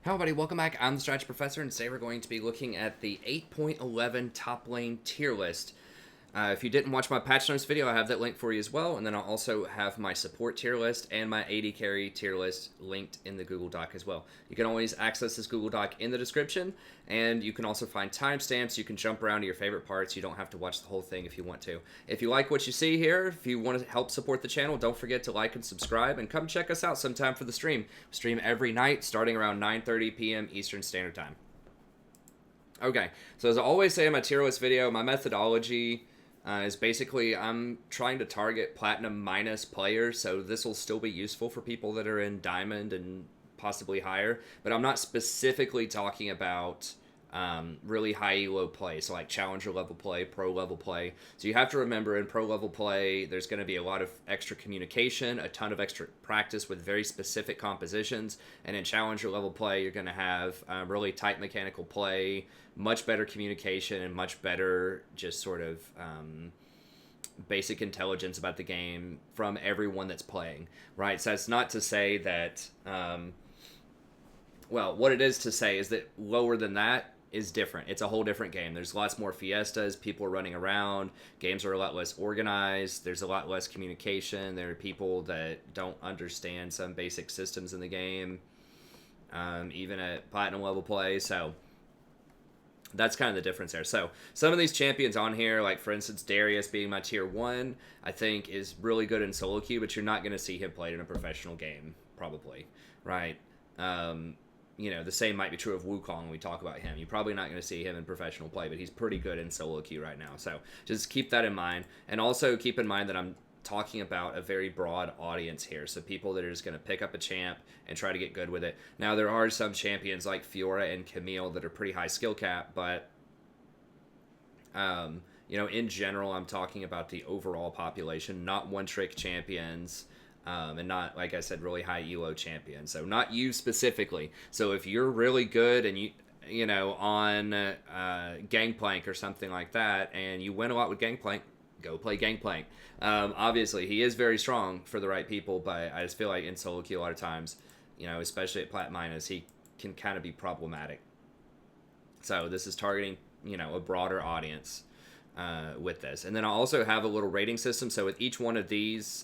Hello everybody, welcome back. I'm the Strategy Professor, and today we're going to be looking at the 8.11 top lane tier list. If you didn't watch my patch notes video, I have that link for you as well, and then I'll also have my support tier list and my AD carry tier list linked in the Google Doc as well. You can always access this Google Doc in the description, and you can also find timestamps. You can jump around to your favorite parts. You don't have to watch the whole thing if you want to. If you like what you see here, if you want to help support the channel, don't forget to like and subscribe, and come check us out sometime for the stream. We stream every night starting around 9:30 p.m. Eastern Standard Time. Okay, so as I always say in my tier list video, my methodology is basically I'm trying to target platinum minus players, so this will still be useful for people that are in diamond and possibly higher, but I'm not specifically talking about really high elo play, so like challenger level play, pro level play. So you have to remember in pro level play, there's going to be a lot of extra communication, a ton of extra practice with very specific compositions, and in challenger level play, you're going to have really tight mechanical play, much better communication, and much better just sort of basic intelligence about the game from everyone that's playing, right? So it's not to say that, well, what it is to say is that lower than that is different. It's a whole different game. There's lots more fiestas, people are running around, games are a lot less organized, there's a lot less communication, there are people that don't understand some basic systems in the game, even at platinum level play, so that's kind of the difference there. So some of these champions on here, like for instance Darius being my tier 1, I think is really good in solo queue, but you're not going to see him played in a professional game, probably, right? You know, the same might be true of Wukong when we talk about him. You're probably not going to see him in professional play, but he's pretty good in solo queue right now. So just keep that in mind. And also keep in mind that I'm talking about a very broad audience here. So people that are just going to pick up a champ and try to get good with it. Now, there are some champions like Fiora and Camille that are pretty high skill cap, but, you know, in general, I'm talking about the overall population, not one-trick champions, and not, like I said, really high elo champions. So not you specifically. So if you're really good and you know, on Gangplank or something like that, and you win a lot with Gangplank, go play Gangplank. Obviously, he is very strong for the right people, but I just feel like in solo queue a lot of times, you know, especially at Plat Minus, he can kind of be problematic. So this is targeting, you know, a broader audience with this. And then I also have a little rating system. So with each one of these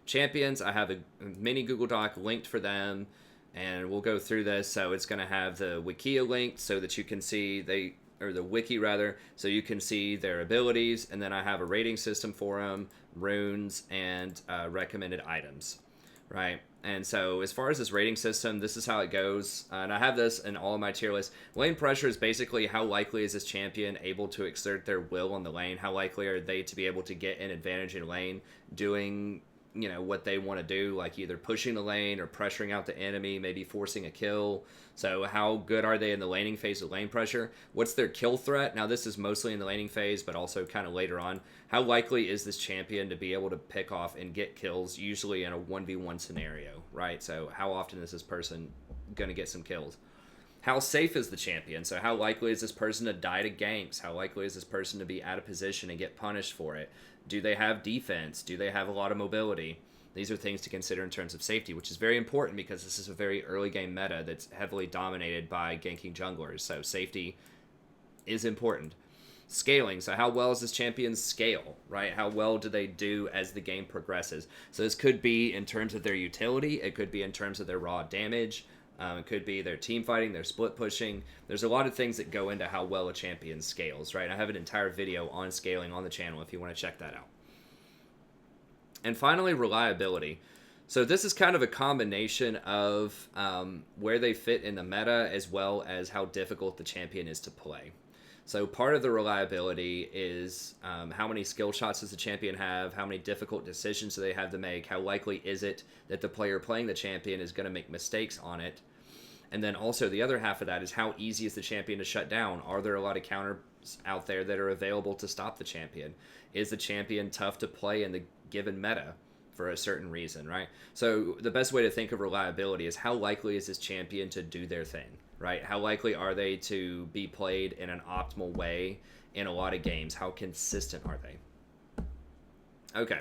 champions, I have a mini Google Doc linked for them, and we'll go through this. So it's going to have the Wikia linked so that you can see or the wiki rather, so you can see their abilities, and then I have a rating system for them, runes, and recommended items, right? And so as far as this rating system, this is how it goes, and I have this in all of my tier lists. Lane pressure is basically how likely is this champion able to exert their will on the lane, how likely are they to be able to get an advantage in lane, doing, you know, what they want to do, like either pushing the lane or pressuring out the enemy, maybe forcing a kill. So how good are they in the laning phase of lane pressure? What's their kill threat? Now this is mostly in the laning phase, but also kind of later on. How likely is this champion to be able to pick off and get kills, usually in a 1v1 scenario, right? So how often is this person going to get some kills? How safe is the champion? So how likely is this person to die to ganks? How likely is this person to be out of position and get punished for it? Do they have defense? Do they have a lot of mobility? These are things to consider in terms of safety, which is very important because this is a very early game meta that's heavily dominated by ganking junglers. So safety is important. Scaling, so how well does this champion scale, right? How well do they do as the game progresses? So this could be in terms of their utility. It could be in terms of their raw damage. It could be their team fighting, their split pushing. There's a lot of things that go into how well a champion scales, right? I have an entire video on scaling on the channel if you want to check that out. And finally, reliability. So this is kind of a combination of where they fit in the meta as well as how difficult the champion is to play. So part of the reliability is how many skill shots does the champion have, how many difficult decisions do they have to make, how likely is it that the player playing the champion is going to make mistakes on it. And then also the other half of that is how easy is the champion to shut down? Are there a lot of counters out there that are available to stop the champion? Is the champion tough to play in the given meta for a certain reason, right? So the best way to think of reliability is how likely is this champion to do their thing, right? How likely are they to be played in an optimal way in a lot of games? How consistent are they? Okay,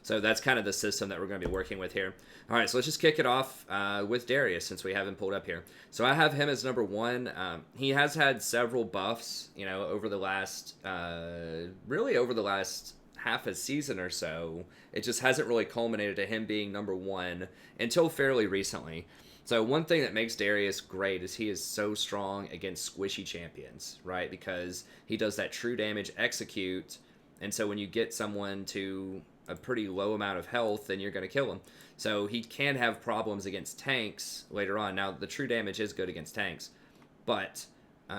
So that's kind of the system that we're going to be working with here. All right, so let's just kick it off with Darius since we have him pulled up here. So I have him as number 1. He has had several buffs, over the last, really over the last half a season or so. It just hasn't really culminated to him being number 1 until fairly recently. So one thing that makes Darius great is he is so strong against squishy champions, right? Because he does that true damage execute, and so when you get someone to a pretty low amount of health, then you're going to kill him. So he can have problems against tanks later on. Now, the true damage is good against tanks, but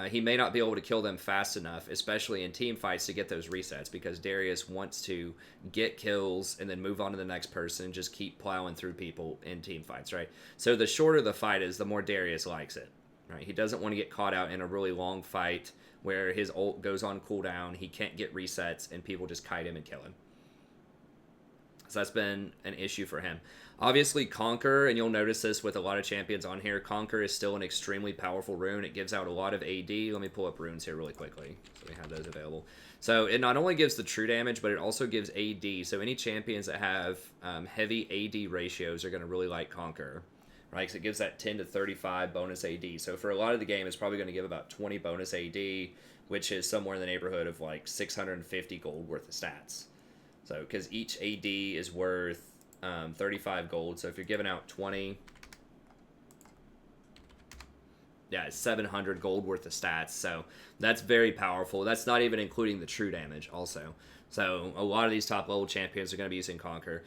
he may not be able to kill them fast enough, especially in team fights, to get those resets, because Darius wants to get kills and then move on to the next person and just keep plowing through people in team fights, right? So the shorter the fight is, the more Darius likes it, right? He doesn't want to get caught out in a really long fight where his ult goes on cooldown, he can't get resets, and people just kite him and kill him. So that's been an issue for him. Obviously, Conquer, and you'll notice this with a lot of champions on here, Conquer is still an extremely powerful rune. It gives out a lot of AD. Let me pull up runes here really quickly so we have those available. So it not only gives the true damage, but it also gives AD. So any champions that have heavy AD ratios are going to really like Conquer, right? Because it gives that 10 to 35 bonus AD. So for a lot of the game, it's probably going to give about 20 bonus AD, which is somewhere in the neighborhood of like 650 gold worth of stats. So because each AD is worth 35 gold, so if you're giving out 20, yeah, it's 700 gold worth of stats. So that's very powerful. That's not even including the true damage also. So a lot of these top level champions are going to be using Conquer.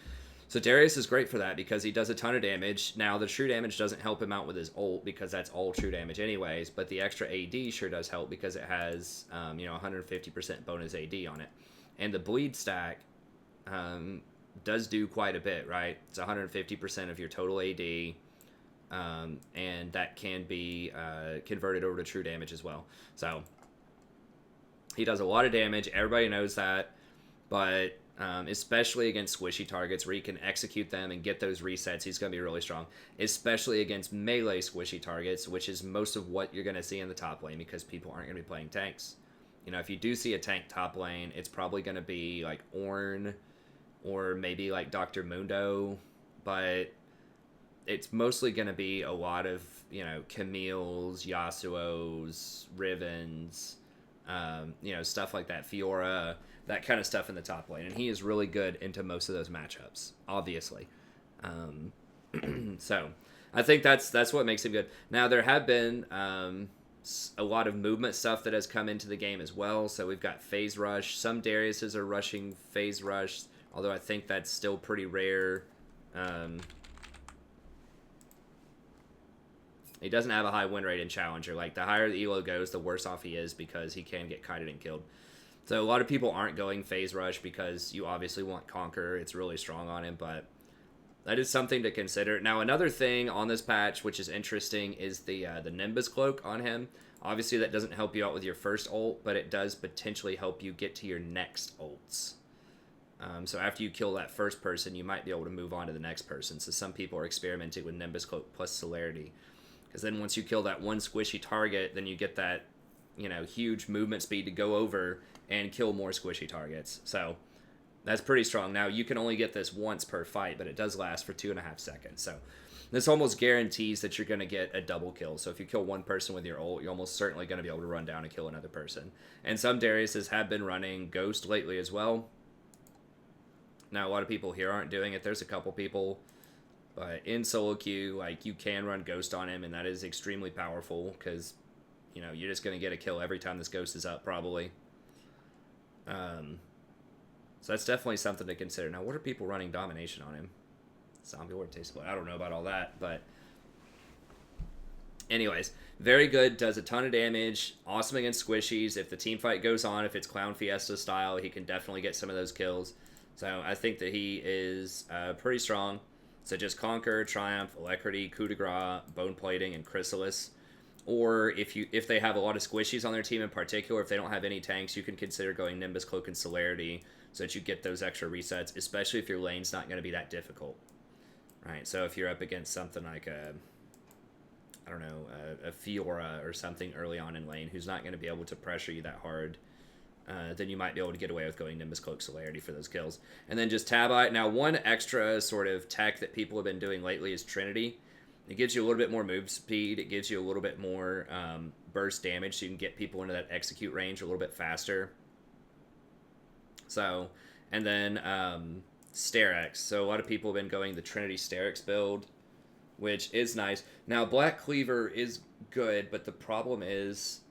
So Darius is great for that because he does a ton of damage. Now the true damage doesn't help him out with his ult because that's all true damage anyways, but the extra AD sure does help because it has 150% bonus AD on it. And the bleed stack does do quite a bit, right? It's 150% of your total AD, and that can be converted over to true damage as well. So he does a lot of damage. Everybody knows that, but especially against squishy targets where you can execute them and get those resets, he's going to be really strong. Especially against melee squishy targets, which is most of what you're going to see in the top lane because people aren't going to be playing tanks. If you do see a tank top lane, it's probably going to be like Ornn, or maybe like Dr. Mundo, but it's mostly going to be a lot of, Camille's, Yasuo's, Riven's, stuff like that, Fiora, that kind of stuff in the top lane. And he is really good into most of those matchups, obviously. So I think that's what makes him good. Now, there have been a lot of movement stuff that has come into the game as well. So we've got Phase Rush. Some Dariuses are rushing Phase Rush, although I think that's still pretty rare. He doesn't have a high win rate in Challenger. Like, the higher the elo goes, the worse off he is because he can get kited and killed. So a lot of people aren't going Phase Rush because you obviously want Conquer. It's really strong on him, but that is something to consider. Now, another thing on this patch, which is interesting, is the Nimbus Cloak on him. Obviously, that doesn't help you out with your first ult, but it does potentially help you get to your next ults. So after you kill that first person, you might be able to move on to the next person. So some people are experimenting with Nimbus Cloak plus Celerity. Because then once you kill that one squishy target, then you get that, huge movement speed to go over and kill more squishy targets. So that's pretty strong. Now, you can only get this once per fight, but it does last for 2.5 seconds. So this almost guarantees that you're going to get a double kill. So if you kill one person with your ult, you're almost certainly going to be able to run down and kill another person. And some Dariuses have been running Ghost lately as well. Now, a lot of people here aren't doing it. There's a couple people. But in solo queue, you can run Ghost on him, and that is extremely powerful because, you're just going to get a kill every time this Ghost is up, probably. So that's definitely something to consider. Now, what are people running Domination on him? Zombie Lord Taste Blood. I don't know about all that, but anyways, very good. Does a ton of damage. Awesome against squishies. If the team fight goes on, if it's Clown Fiesta style, he can definitely get some of those kills. So I think that he is pretty strong. So just Conquer, Triumph, Alacrity, Coup de Grace, Bone Plating, and Chrysalis. Or if they have a lot of squishies on their team in particular, if they don't have any tanks, you can consider going Nimbus Cloak and Celerity so that you get those extra resets, especially if your lane's not going to be that difficult. Right, so if you're up against something like a Fiora or something early on in lane who's not going to be able to pressure you that hard, then you might be able to get away with going Nimbus Cloak Celerity for those kills. And then just Tabite. Now, one extra sort of tech that people have been doing lately is Trinity. It gives you a little bit more move speed. It gives you a little bit more burst damage, so you can get people into that execute range a little bit faster. So, and then Sterex. So a lot of people have been going the Trinity Sterex build, which is nice. Now, Black Cleaver is good, but the problem is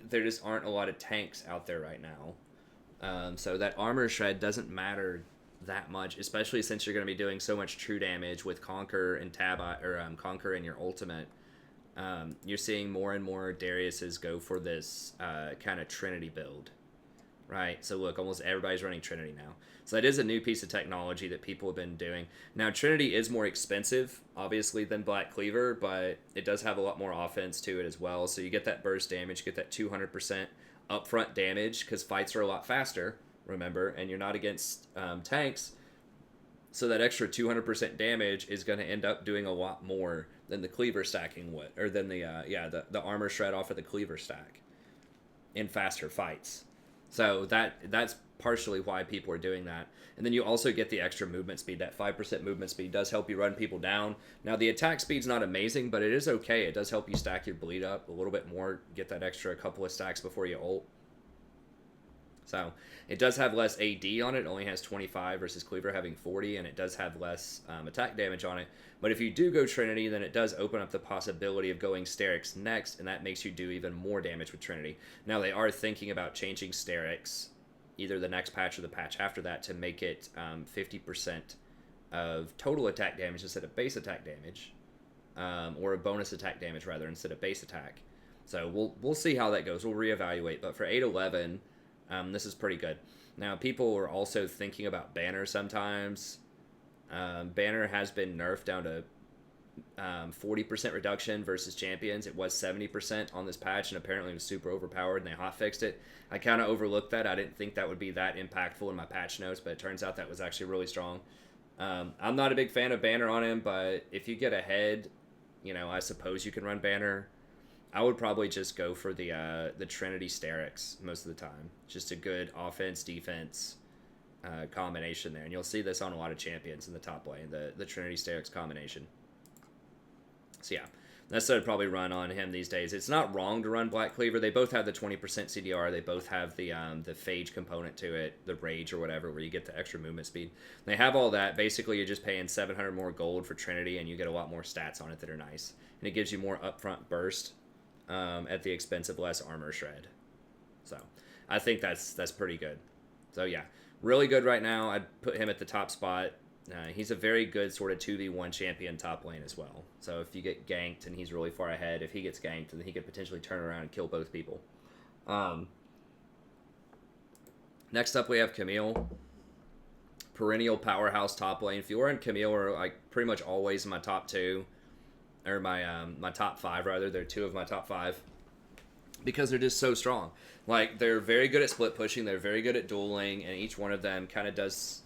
there just aren't a lot of tanks out there right now. So that armor shred doesn't matter that much, especially since you're going to be doing so much true damage with Conquer and Conquer and your ultimate. You're seeing more and more Dariuses go for this kind of Trinity build, right? So look, almost everybody's running Trinity now. So that is a new piece of technology that people have been doing. Now, Trinity is more expensive, obviously, than Black Cleaver, but it does have a lot more offense to it as well. So you get that burst damage, you get that 200% upfront damage, because fights are a lot faster, remember, and you're not against tanks. So that extra 200% damage is going to end up doing a lot more than the Cleaver stacking would, or than the armor shred off of the Cleaver stack in faster fights. So that's partially why people are doing that. And then you also get the extra movement speed. That 5% movement speed does help you run people down. Now, the attack speed's not amazing, but it is okay. It does help you stack your bleed up a little bit more, get that extra couple of stacks before you ult. So it does have less AD on it. It only has 25 versus Cleaver having 40, and it does have less attack damage on it. But if you do go Trinity, then it does open up the possibility of going Sterex next, and that makes you do even more damage with Trinity. Now, they are thinking about changing Sterex, either the next patch or the patch after that, to make it 50% of total attack damage instead of base attack damage, or a bonus attack damage rather instead of base attack. So we'll see how that goes. We'll reevaluate. But for 811, this is pretty good. Now, people are also thinking about Banner sometimes. Banner has been nerfed down to 40% reduction versus champions. It was 70% on this patch, and apparently it was super overpowered, and they hotfixed it. I kind of overlooked that. I didn't think that would be that impactful in my patch notes, but it turns out that was actually really strong. I'm not a big fan of Banner on him, but if you get ahead, I suppose you can run Banner. I would probably just go for the Trinity Sterex most of the time. Just a good offense, defense combination there. And you'll see this on a lot of champions in the top lane, the Trinity Sterex combination. So yeah, that's what I'd probably run on him these days. It's not wrong to run Black Cleaver. They both have the 20% CDR. They both have the Phage component to it, the Rage or whatever, where you get the extra movement speed. They have all that. Basically, you're just paying 700 more gold for Trinity, and you get a lot more stats on it that are nice. And it gives you more upfront burst at the expense of less armor shred. So I think that's pretty good. So yeah, really good right now. I'd put him at the top spot. He's a very good sort of 2v1 champion top lane as well. So if you get ganked and he's really far ahead, if he gets ganked, then he could potentially turn around and kill both people. Next up we have Camille. Perennial powerhouse top lane. Fiora and Camille are like pretty much always my top two. Or my top five, rather. They're two of my top five. Because they're just so strong. Like, they're very good at split pushing. They're very good at dueling. And each one of them kind of does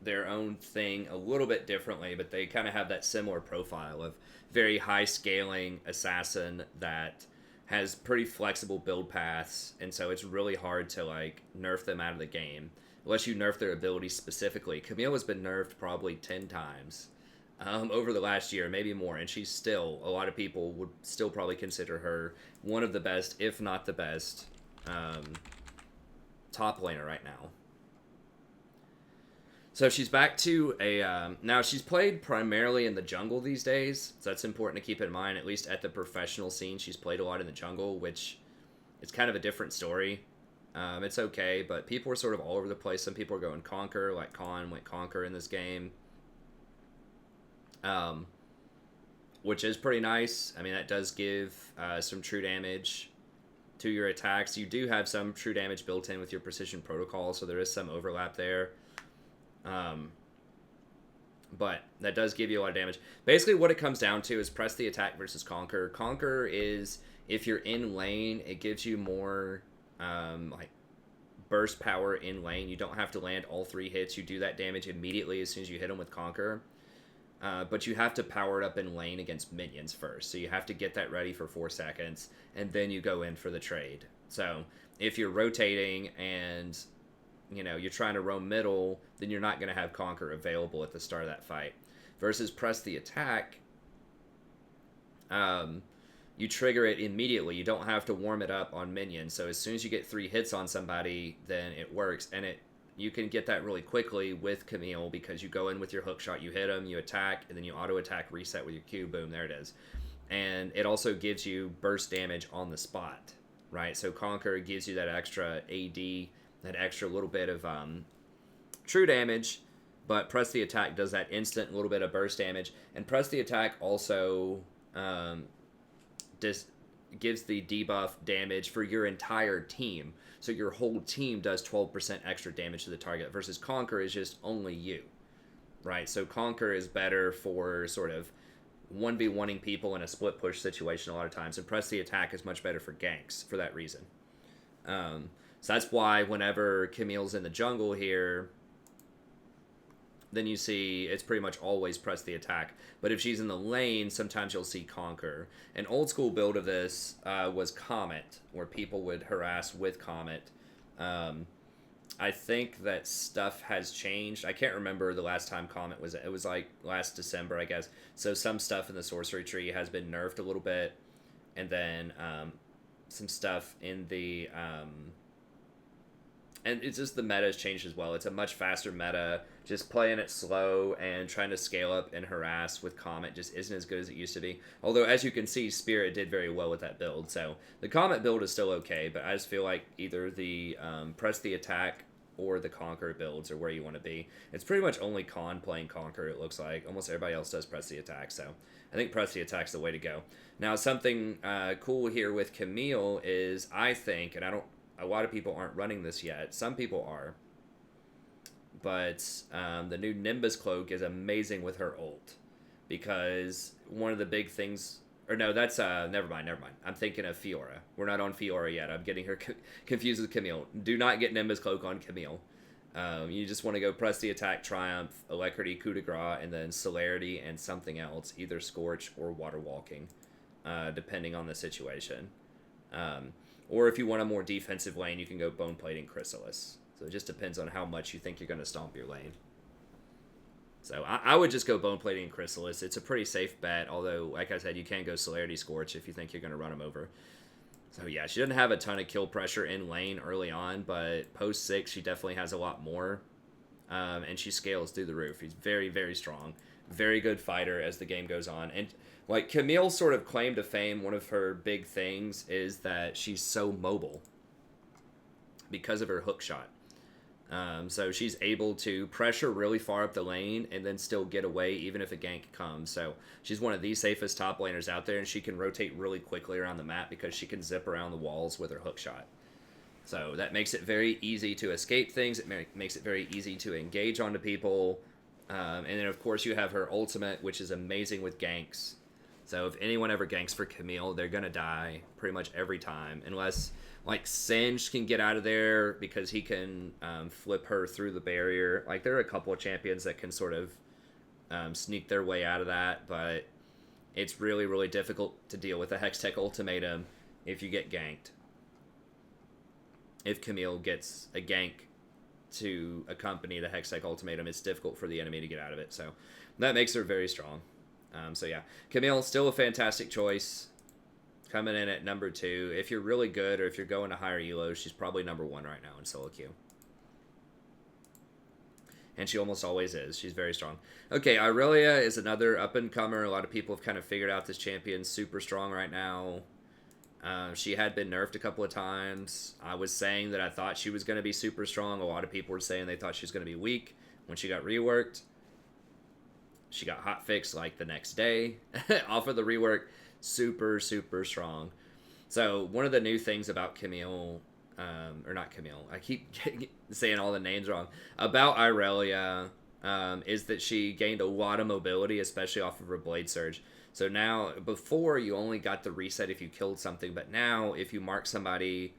their own thing a little bit differently. But they kind of have that similar profile of very high scaling assassin that has pretty flexible build paths. And so it's really hard to, like, nerf them out of the game. Unless you nerf their abilities specifically. Camille has been nerfed probably 10 times. Over the last year, maybe more, and she's still, a lot of people would still probably consider her one of the best, if not the best, top laner right now. So she's back to a, now she's played primarily in the jungle these days, so that's important to keep in mind, at least at the professional scene, she's played a lot in the jungle, which is kind of a different story. It's okay, but people are sort of all over the place. Some people are going Conquer, like Con went Conquer in this game. Which is pretty nice. I mean, that does give some true damage to your attacks. You do have some true damage built in with your precision protocol, so there is some overlap there. But that does give you a lot of damage. Basically, what it comes down to is press the attack versus Conquer. Conquer is, if you're in lane, it gives you more like burst power in lane. You don't have to land all 3 hits. You do that damage immediately as soon as you hit them with Conquer. But you have to power it up in lane against minions first. So you have to get that ready for 4 seconds, and then you go in for the trade. So if you're rotating and you're trying to roam middle, then you're not going to have Conquer available at the start of that fight. Versus press the attack, you trigger it immediately. You don't have to warm it up on minions. So as soon as you get 3 hits on somebody, then it works. And you can get that really quickly with Camille because you go in with your hook shot, you hit them, you attack, and then you auto attack, reset with your Q, boom, there it is. And it also gives you burst damage on the spot, right? So Conquer gives you that extra AD, that extra little bit of true damage, but press the attack does that instant little bit of burst damage. And press the attack also gives the debuff damage for your entire team. So your whole team does 12% extra damage to the target versus Conquer is just only you, right? So Conquer is better for sort of 1v1ing people in a split push situation a lot of times, and press the attack is much better for ganks for that reason. So that's why whenever Camille's in the jungle here, then you see it's pretty much always press the attack. But if she's in the lane, sometimes you'll see Conquer. An old school build of this was Comet, where people would harass with Comet. I think that stuff has changed. I can't remember the last time Comet was. It was like last December, I guess. So some stuff in the sorcery tree has been nerfed a little bit. And then some stuff in the... and it's just the meta has changed as well. It's a much faster meta. Just playing it slow and trying to scale up and harass with Comet just isn't as good as it used to be. Although, as you can see, Spirit did very well with that build. So the Comet build is still okay, but I just feel like either the press the attack or the Conquer builds are where you want to be. It's pretty much only Con playing Conquer, it looks like. Almost everybody else does press the attack, so I think press the attack's the way to go. Now, something cool here with Camille is, I think, and a lot of people aren't running this yet. Some people are. But the new Nimbus Cloak is amazing with her ult. Because one of the big things... Or no, that's... Never mind. I'm thinking of Fiora. We're not on Fiora yet. I'm getting her confused with Camille. Do not get Nimbus Cloak on Camille. You just want to go press the attack, Triumph, Alacrity, Coup de Grace, and then Celerity and something else. Either Scorch or Water Walking. Depending on the situation. Or if you want a more defensive lane, you can go Bone Plating Chrysalis. So it just depends on how much you think you're going to stomp your lane. So I would just go Bone Plating Chrysalis. It's a pretty safe bet, although, like I said, you can go Celerity Scorch if you think you're going to run him over. So yeah, she doesn't have a ton of kill pressure in lane early on, but post 6, she definitely has a lot more. And she scales through the roof. She's very, very strong. Very good fighter as the game goes on. And like Camille's sort of claim to fame, one of her big things is that she's so mobile because of her hook shot. So she's able to pressure really far up the lane and then still get away even if a gank comes. So she's one of the safest top laners out there, and she can rotate really quickly around the map because she can zip around the walls with her hook shot. So that makes it very easy to escape things. It makes it very easy to engage onto people. And then, of course, you have her ultimate, which is amazing with ganks. So if anyone ever ganks for Camille, they're going to die pretty much every time. Unless, like, Singe can get out of there because he can flip her through the barrier. Like, there are a couple of champions that can sort of sneak their way out of that. But it's really, really difficult to deal with a Hextech Ultimatum if you get ganked. If Camille gets a gank to accompany the Hextech Ultimatum, it's difficult for the enemy to get out of it. So that makes her very strong. So yeah, Camille, still a fantastic choice. Coming in at number 2. If you're really good or if you're going to higher elos, she's probably number 1 right now in solo queue. And she almost always is. She's very strong. Okay, Irelia is another up-and-comer. A lot of people have kind of figured out this champion. Super strong right now. She had been nerfed a couple of times. I was saying that I thought she was going to be super strong. A lot of people were saying they thought she was going to be weak when she got reworked. She got hotfixed like the next day off of the rework. Super, super strong. So one of the new things about Camille, or not Camille, I keep saying all the names wrong, about Irelia is that she gained a lot of mobility, especially off of her Blade Surge. So now, before you only got the reset if you killed something, but now if you mark somebody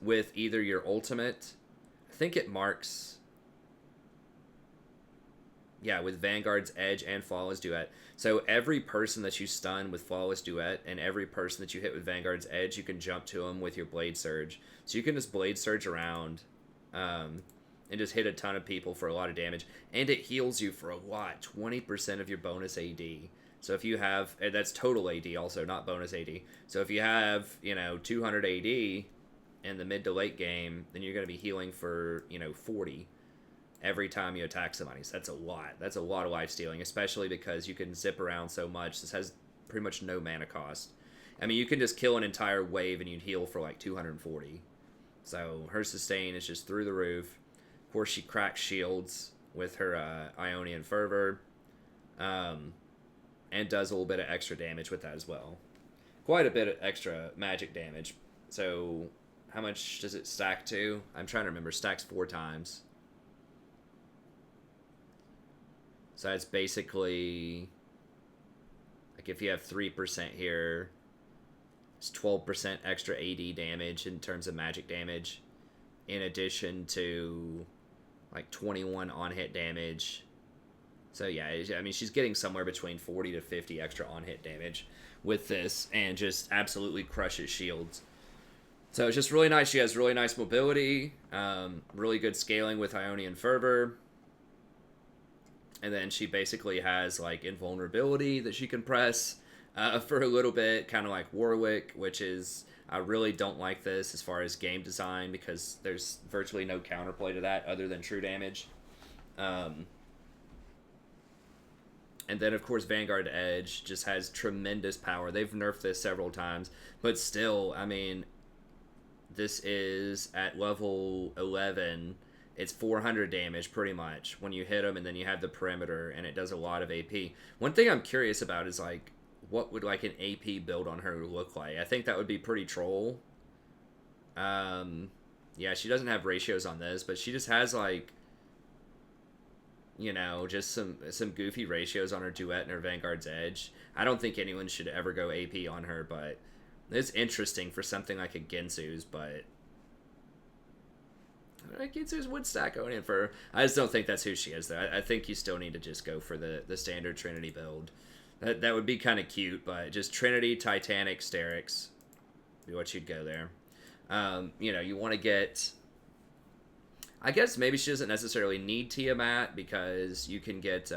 with either your ultimate, I think it marks... Yeah, with Vanguard's Edge and Flawless Duet. So every person that you stun with Flawless Duet and every person that you hit with Vanguard's Edge, you can jump to them with your Blade Surge. So you can just Blade Surge around and just hit a ton of people for a lot of damage. And it heals you for a lot, 20% of your bonus AD. So if you have, that's total AD also, not bonus AD. So if you have, 200 AD in the mid to late game, then you're going to be healing for, 40 every time you attack somebody. So that's a lot. That's a lot of life stealing, especially because you can zip around so much. This has pretty much no mana cost. I mean, you can just kill an entire wave and you'd heal for like 240. So her sustain is just through the roof. Of course, she cracks shields with her Ionian Fervor. And does a little bit of extra damage with that as well. Quite a bit of extra magic damage. So how much does it stack to? I'm trying to remember. Stacks 4 times. So that's basically, like, if you have 3% here, it's 12% extra AD damage in terms of magic damage, in addition to like 21 on-hit damage. So yeah, I mean, she's getting somewhere between 40 to 50 extra on-hit damage with this, and just absolutely crushes shields. So it's just really nice. She has really nice mobility, really good scaling with Ionian Fervor. And then she basically has like invulnerability that she can press for a little bit, kind of like Warwick, which is, I really don't like this as far as game design because there's virtually no counterplay to that other than true damage. And then, of course, Vanguard Edge just has tremendous power. They've nerfed this several times, but still, I mean, this is at level 11. It's 400 damage, pretty much, when you hit them, and then you have the perimeter, and it does a lot of AP. One thing I'm curious about is, like, what would, like, an AP build on her look like? I think that would be pretty troll. Yeah, she doesn't have ratios on this, but she just has, like, just some goofy ratios on her Duet and her Vanguard's Edge. I don't think anyone should ever go AP on her, but it's interesting for something like a Gensu's, but Gensu's would stack Onion for her. I just don't think that's who she is, though. I think you still need to just go for the standard Trinity build. That would be kind of cute, but just Trinity, Titanic, Sterix be what you'd go there. You want to get, I guess maybe she doesn't necessarily need Tiamat because you can get,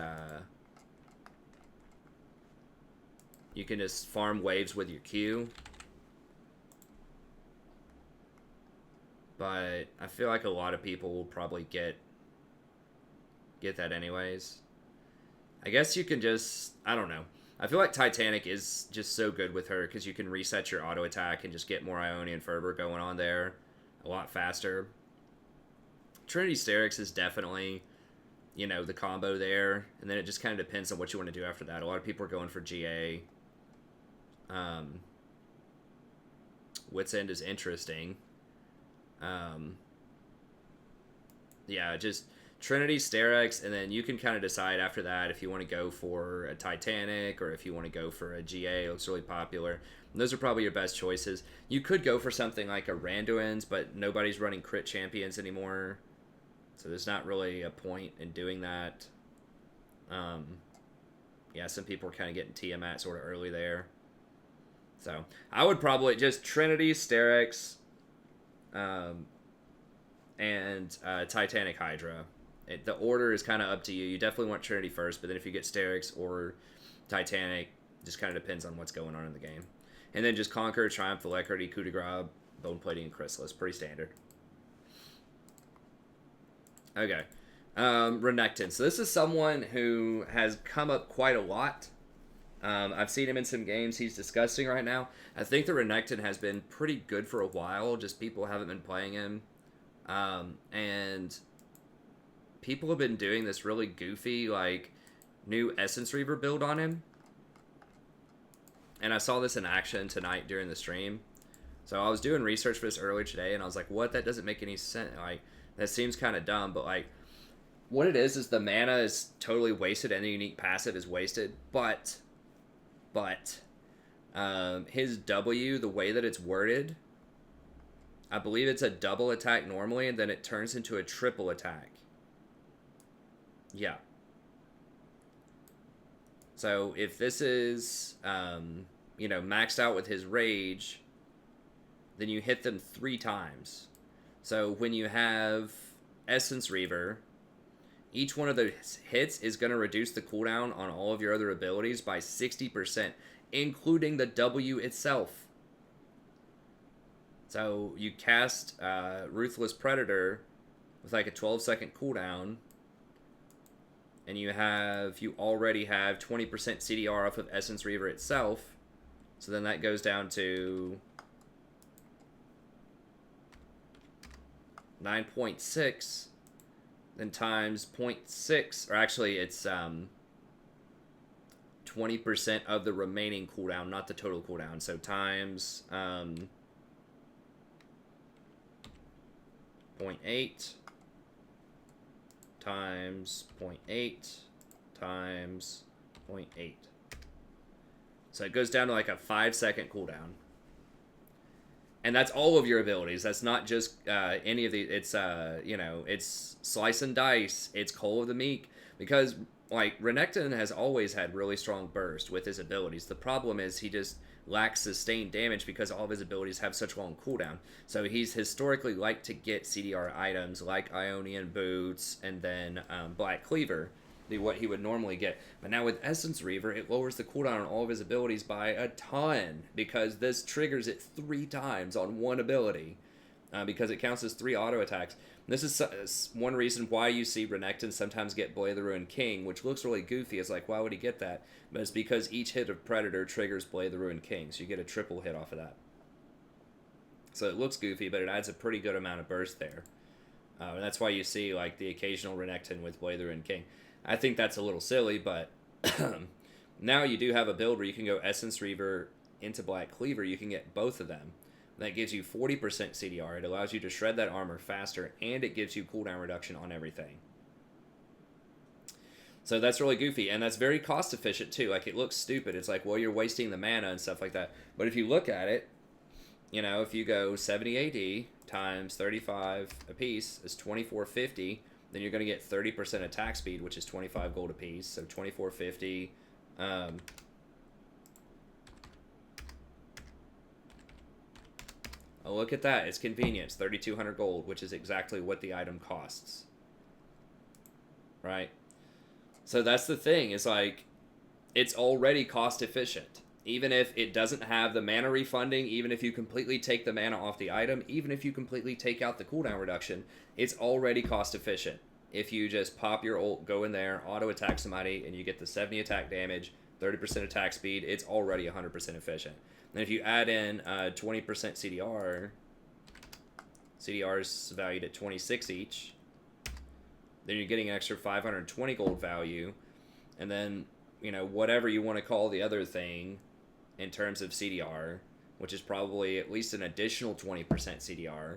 you can just farm waves with your Q. But I feel like a lot of people will probably get that anyways. I guess you can just, I don't know. I feel like Titanic is just so good with her because you can reset your auto attack and just get more Ionian Fervor going on there a lot faster. Trinity Sterix is definitely, the combo there. And then it just kind of depends on what you want to do after that. A lot of people are going for GA. Wit's End is interesting. Yeah, just Trinity, Sterix, and then you can kind of decide after that if you want to go for a Titanic or if you want to go for a GA. It looks really popular. And those are probably your best choices. You could go for something like a Randuin's, but nobody's running crit champions anymore. So there's not really a point in doing that. Yeah, some people are kind of getting Tiamat sort of early there. So I would probably just Trinity, Sterix, and Titanic Hydra. The order is kind of up to you. You definitely want Trinity first, but then if you get Sterix or Titanic, just kind of depends on what's going on in the game. And then just Conquer, Triumph, Alacrity, Coup de Grace, Bone Plating, and Chrysalis. Pretty standard. Okay. Renekton. So this is someone who has come up quite a lot. I've seen him in some games he's discussing right now. I think the Renekton has been pretty good for a while, just people haven't been playing him. And people have been doing this really goofy, like, new Essence Reaver build on him. And I saw this in action tonight during the stream. So I was doing research for this earlier today, and I was like, what? That doesn't make any sense. Like, that seems kind of dumb, but, like, what it is the mana is totally wasted and the unique passive is wasted, but his W, the way that it's worded, I believe it's a double attack normally, and then it turns into a triple attack. Yeah. So if this is, maxed out with his rage, then you hit them 3 times. So when you have Essence Reaver, each one of those hits is going to reduce the cooldown on all of your other abilities by 60%, including the W itself. So you cast Ruthless Predator with like a 12-second cooldown, and you already have 20% CDR off of Essence Reaver itself. So then that goes down to 9.6, then times 0.6, or actually it's 20% of the remaining cooldown, not the total cooldown. So times 0.8 times 0.8 times 0.8. So it goes down to like a 5-second cooldown. And that's all of your abilities. That's not just any of the. It's it's Slice and Dice. It's Coal of the Meek. Because like Renekton has always had really strong burst with his abilities. The problem is he just lacks sustained damage because all of his abilities have such long cooldown. So he's historically liked to get CDR items like Ionian Boots and then Black Cleaver, what he would normally get. But now with Essence Reaver, it lowers the cooldown on all of his abilities by a ton because this triggers it 3 times on one ability because it counts as 3 auto attacks. And this is one reason why you see Renekton sometimes get Blade of the Ruined King, which looks really goofy. It's like, why would he get that? But it's because each hit of Predator triggers Blade of the Ruined King, so you get a triple hit off of that. So it looks goofy, but it adds a pretty good amount of burst there. And that's why you see like the occasional Renekton with Blade of the Ruined King. I think that's a little silly, but now you do have a build where you can go Essence Reaver into Black Cleaver. You can get both of them. That gives you 40% CDR. It allows you to shred that armor faster, and it gives you cooldown reduction on everything. So that's really goofy, and that's very cost efficient too. Like, it looks stupid. It's like, well, you're wasting the mana and stuff like that. But if you look at it, if you go 70 AD times 35 apiece is 2450. Then you're going to get 30% attack speed, which is 25 gold apiece. So 2450. Oh, look at that. It's convenience. 3,200 gold, which is exactly what the item costs. Right? So that's the thing. It's like, it's already cost efficient. Even if it doesn't have the mana refunding, even if you completely take the mana off the item, even if you completely take out the cooldown reduction, it's already cost efficient. If you just pop your ult, go in there, auto attack somebody, and you get the 70 attack damage, 30% attack speed, it's already 100% efficient. And if you add in 20% CDR is valued at 26 each, then you're getting an extra 520 gold value, and then whatever you want to call the other thing in terms of CDR, which is probably at least an additional 20% CDR.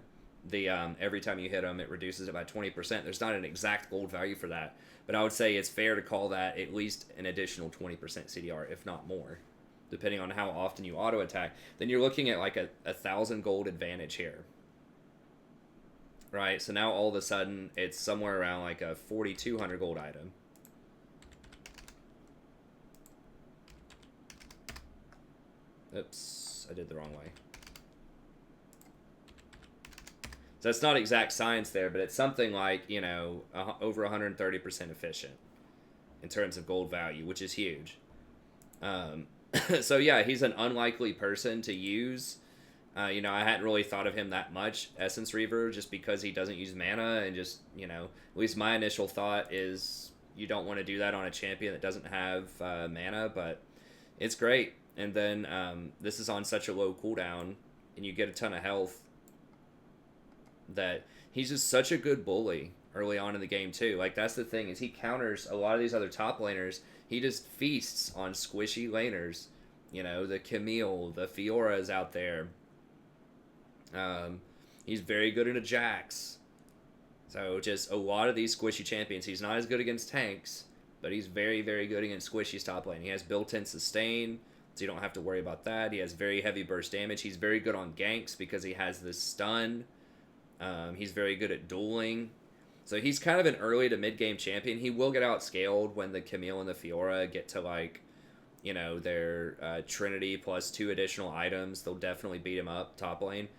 Every time you hit them, it reduces it by 20%. There's not an exact gold value for that, but I would say it's fair to call that at least an additional 20% CDR, if not more, depending on how often you auto attack. Then you're looking at like a 1,000 gold advantage here, right? So now all of a sudden it's somewhere around like a 4,200 gold item. Oops, I did the wrong way. So it's not exact science there, but it's something like, over 130% efficient in terms of gold value, which is huge. So yeah, he's an unlikely person to use. I hadn't really thought of him that much, Essence Reaver, just because he doesn't use mana, and just, at least my initial thought is you don't want to do that on a champion that doesn't have mana, but it's great. And then this is on such a low cooldown, and you get a ton of health, that he's just such a good bully early on in the game too. Like, that's the thing, is he counters a lot of these other top laners. He just feasts on squishy laners. The Camille, the Fioras out there. He's very good in a Jax. So just a lot of these squishy champions. He's not as good against tanks, but he's very, very good against squishy top lane. He has built-in sustain, so you don't have to worry about that. He has very heavy burst damage. He's very good on ganks because he has this stun. He's very good at dueling. So he's kind of an early to mid-game champion. He will get outscaled when the Camille and the Fiora get to, like, you know, their Trinity plus 2 additional items, they'll definitely beat him up top lane.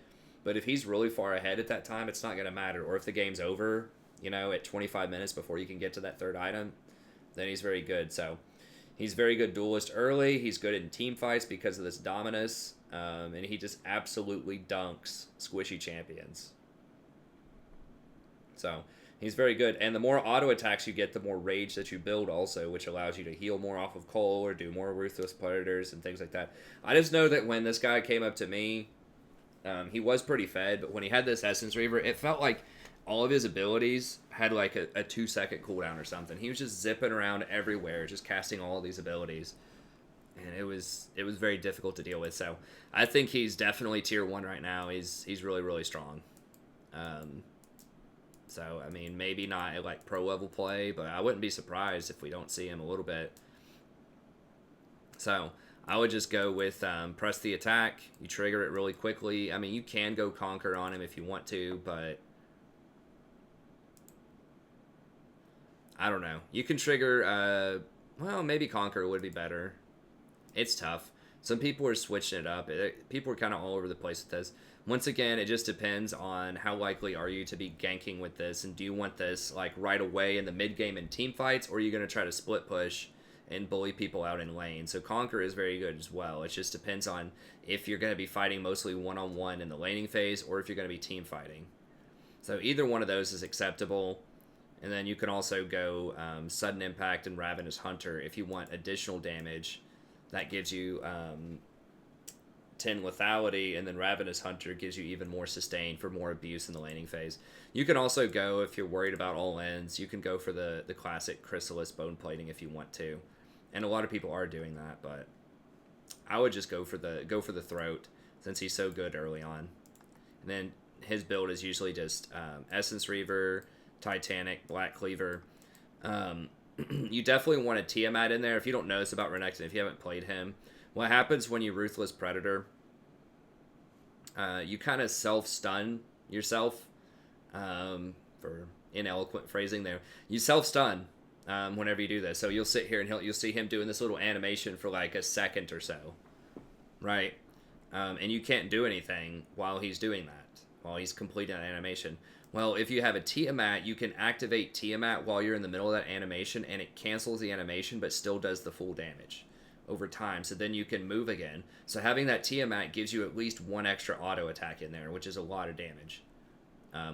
But if he's really far ahead at that time, it's not going to matter. Or if the game's over, you know, at 25 minutes before you can get to that 3rd item, then he's very good. So he's very good duelist early. He's good in team fights because of this Dominus. And he just absolutely dunks squishy champions. So he's very good. And the more auto attacks you get, the more rage that you build also, which allows you to heal more off of Cole or do more Ruthless Predators and things like that. I just know that when this guy came up to me, he was pretty fed, but when he had this Essence Reaver, it felt like all of his abilities had like a 2-second cooldown or something. He was just zipping around everywhere, just casting all of these abilities. And it was very difficult to deal with. So I think he's definitely tier 1 right now. He's really, really strong. So, I mean, maybe not like pro level play, but I wouldn't be surprised if we don't see him a little bit. So I would just go with press the attack. You trigger it really quickly. I mean, you can go Conquer on him if you want to, but I don't know. You can trigger, well, maybe Conquer would be better. It's tough. Some people are switching it up. People are kind of all over the place with this. Once again, it just depends on how likely are you to be ganking with this, and do you want this like right away in the mid game in team fights, or are you going to try to split push and bully people out in lane? So Conquer is very good as well. It just depends on if you're going to be fighting mostly one-on-one in the laning phase, or if you're going to be team fighting. So either one of those is acceptable. And then you can also go Sudden Impact and Ravenous Hunter if you want additional damage. That gives you 10 lethality, and then Ravenous Hunter gives you even more sustain for more abuse in the laning phase. You can also go, if you're worried about all ends, you can go for the classic Chrysalis Bone Plating if you want to. And a lot of people are doing that, but I would just go for the Throat since he's so good early on. And then his build is usually just Essence Reaver, Titanic, Black Cleaver. You definitely want a Tiamat in there. If you don't know this about Renekton, if you haven't played him, what happens when you Ruthless Predator, you kind of self-stun yourself, for ineloquent phrasing there. You self-stun whenever you do this. So you'll sit here and you'll see him doing this little animation for like a second or so, right? And you can't do anything while he's doing that, while he's completing that animation. Well, if you have a Tiamat, you can activate Tiamat while you're in the middle of that animation, and it cancels the animation but still does the full damage over time. So then you can move again. So having that Tiamat gives you at least 1 extra auto attack in there, which is a lot of damage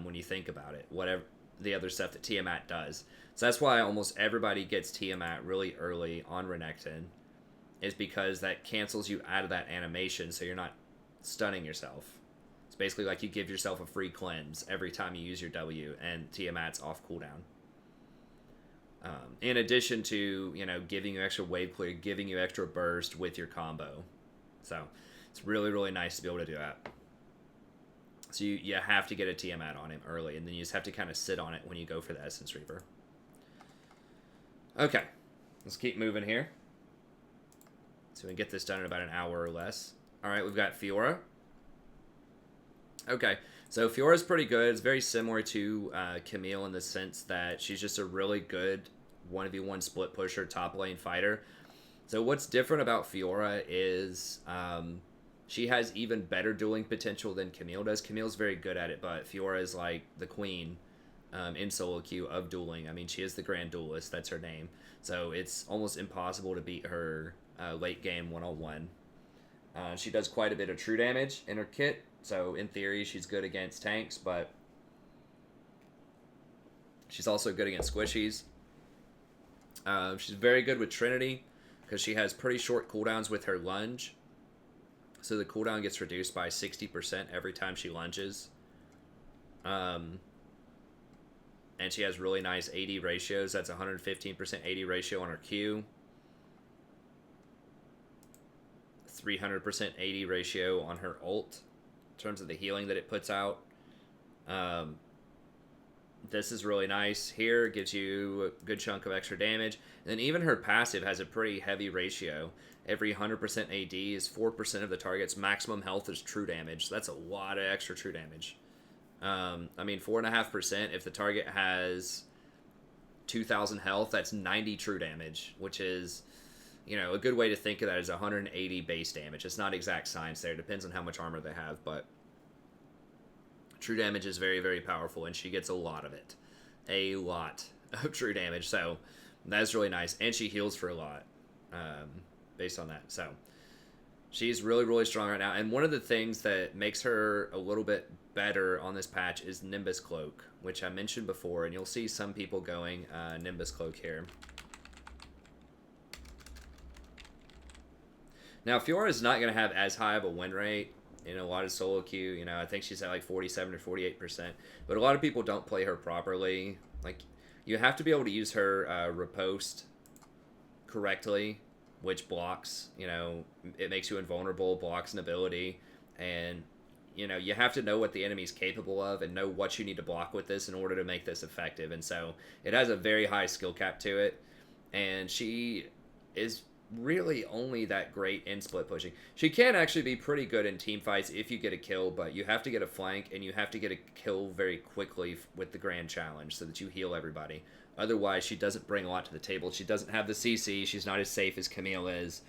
when you think about it, whatever the other stuff that Tiamat does. So that's why almost everybody gets Tiamat really early on Renekton, is because that cancels you out of that animation, so you're not stunning yourself. It's basically like you give yourself a free cleanse every time you use your W, and Tiamat's off cooldown. In addition to, you know, giving you extra wave clear, giving you extra burst with your combo. So it's really, really nice to be able to do that. So you have to get a Tiamat on him early, and then you just have to kind of sit on it when you go for the Essence Reaver. Okay, let's keep moving here, so we can get this done in about an hour or less. All right, we've got Fiora. Okay, so Fiora's pretty good. It's very similar to Camille in the sense that she's just a really good 1v1 split pusher, top lane fighter. So what's different about Fiora is she has even better dueling potential than Camille does. Camille's very good at it, but Fiora is like the queen in solo queue of dueling. I mean, she is the Grand Duelist. That's her name. So it's almost impossible to beat her late game one-on-one. She does quite a bit of true damage in her kit. So in theory, she's good against tanks, but she's also good against squishies. She's very good with Trinity because she has pretty short cooldowns with her lunge. So the cooldown gets reduced by 60% every time she lunges. And she has really nice AD ratios. That's 115% AD ratio on her Q. 300% AD ratio on her ult in terms of the healing that it puts out. This is really nice. Here gives you a good chunk of extra damage. And then even her passive has a pretty heavy ratio. Every 100% AD is 4% of the target's maximum health is true damage. So that's a lot of extra true damage. I mean, 4.5%, if the target has 2,000 health, that's 90 true damage, which is you know, a good way to think of that is 180 base damage. It's not exact science there. It depends on how much armor they have, but true damage is very, very powerful, and she gets a lot of it. A lot of true damage, so that's really nice. And she heals for a lot based on that. So she's really, really strong right now. And one of the things that makes her a little bit better on this patch is Nimbus Cloak, which I mentioned before, and you'll see some people going Nimbus Cloak here. Now, Fiora is not going to have as high of a win rate in a lot of solo queue. You know, I think she's at like 47 or 48%. But a lot of people don't play her properly. Like, you have to be able to use her riposte correctly, which blocks, you know, it makes you invulnerable, blocks an ability. And, you know, you have to know what the enemy's capable of and know what you need to block with this in order to make this effective. And so it has a very high skill cap to it. And she is really only that great in split pushing. She can actually be pretty good in team fights if you get a kill, but you have to get a flank and you have to get a kill very quickly with the grand challenge so that you heal everybody. Otherwise, she doesn't bring a lot to the table. She doesn't have the CC. She's not as safe as Camille is.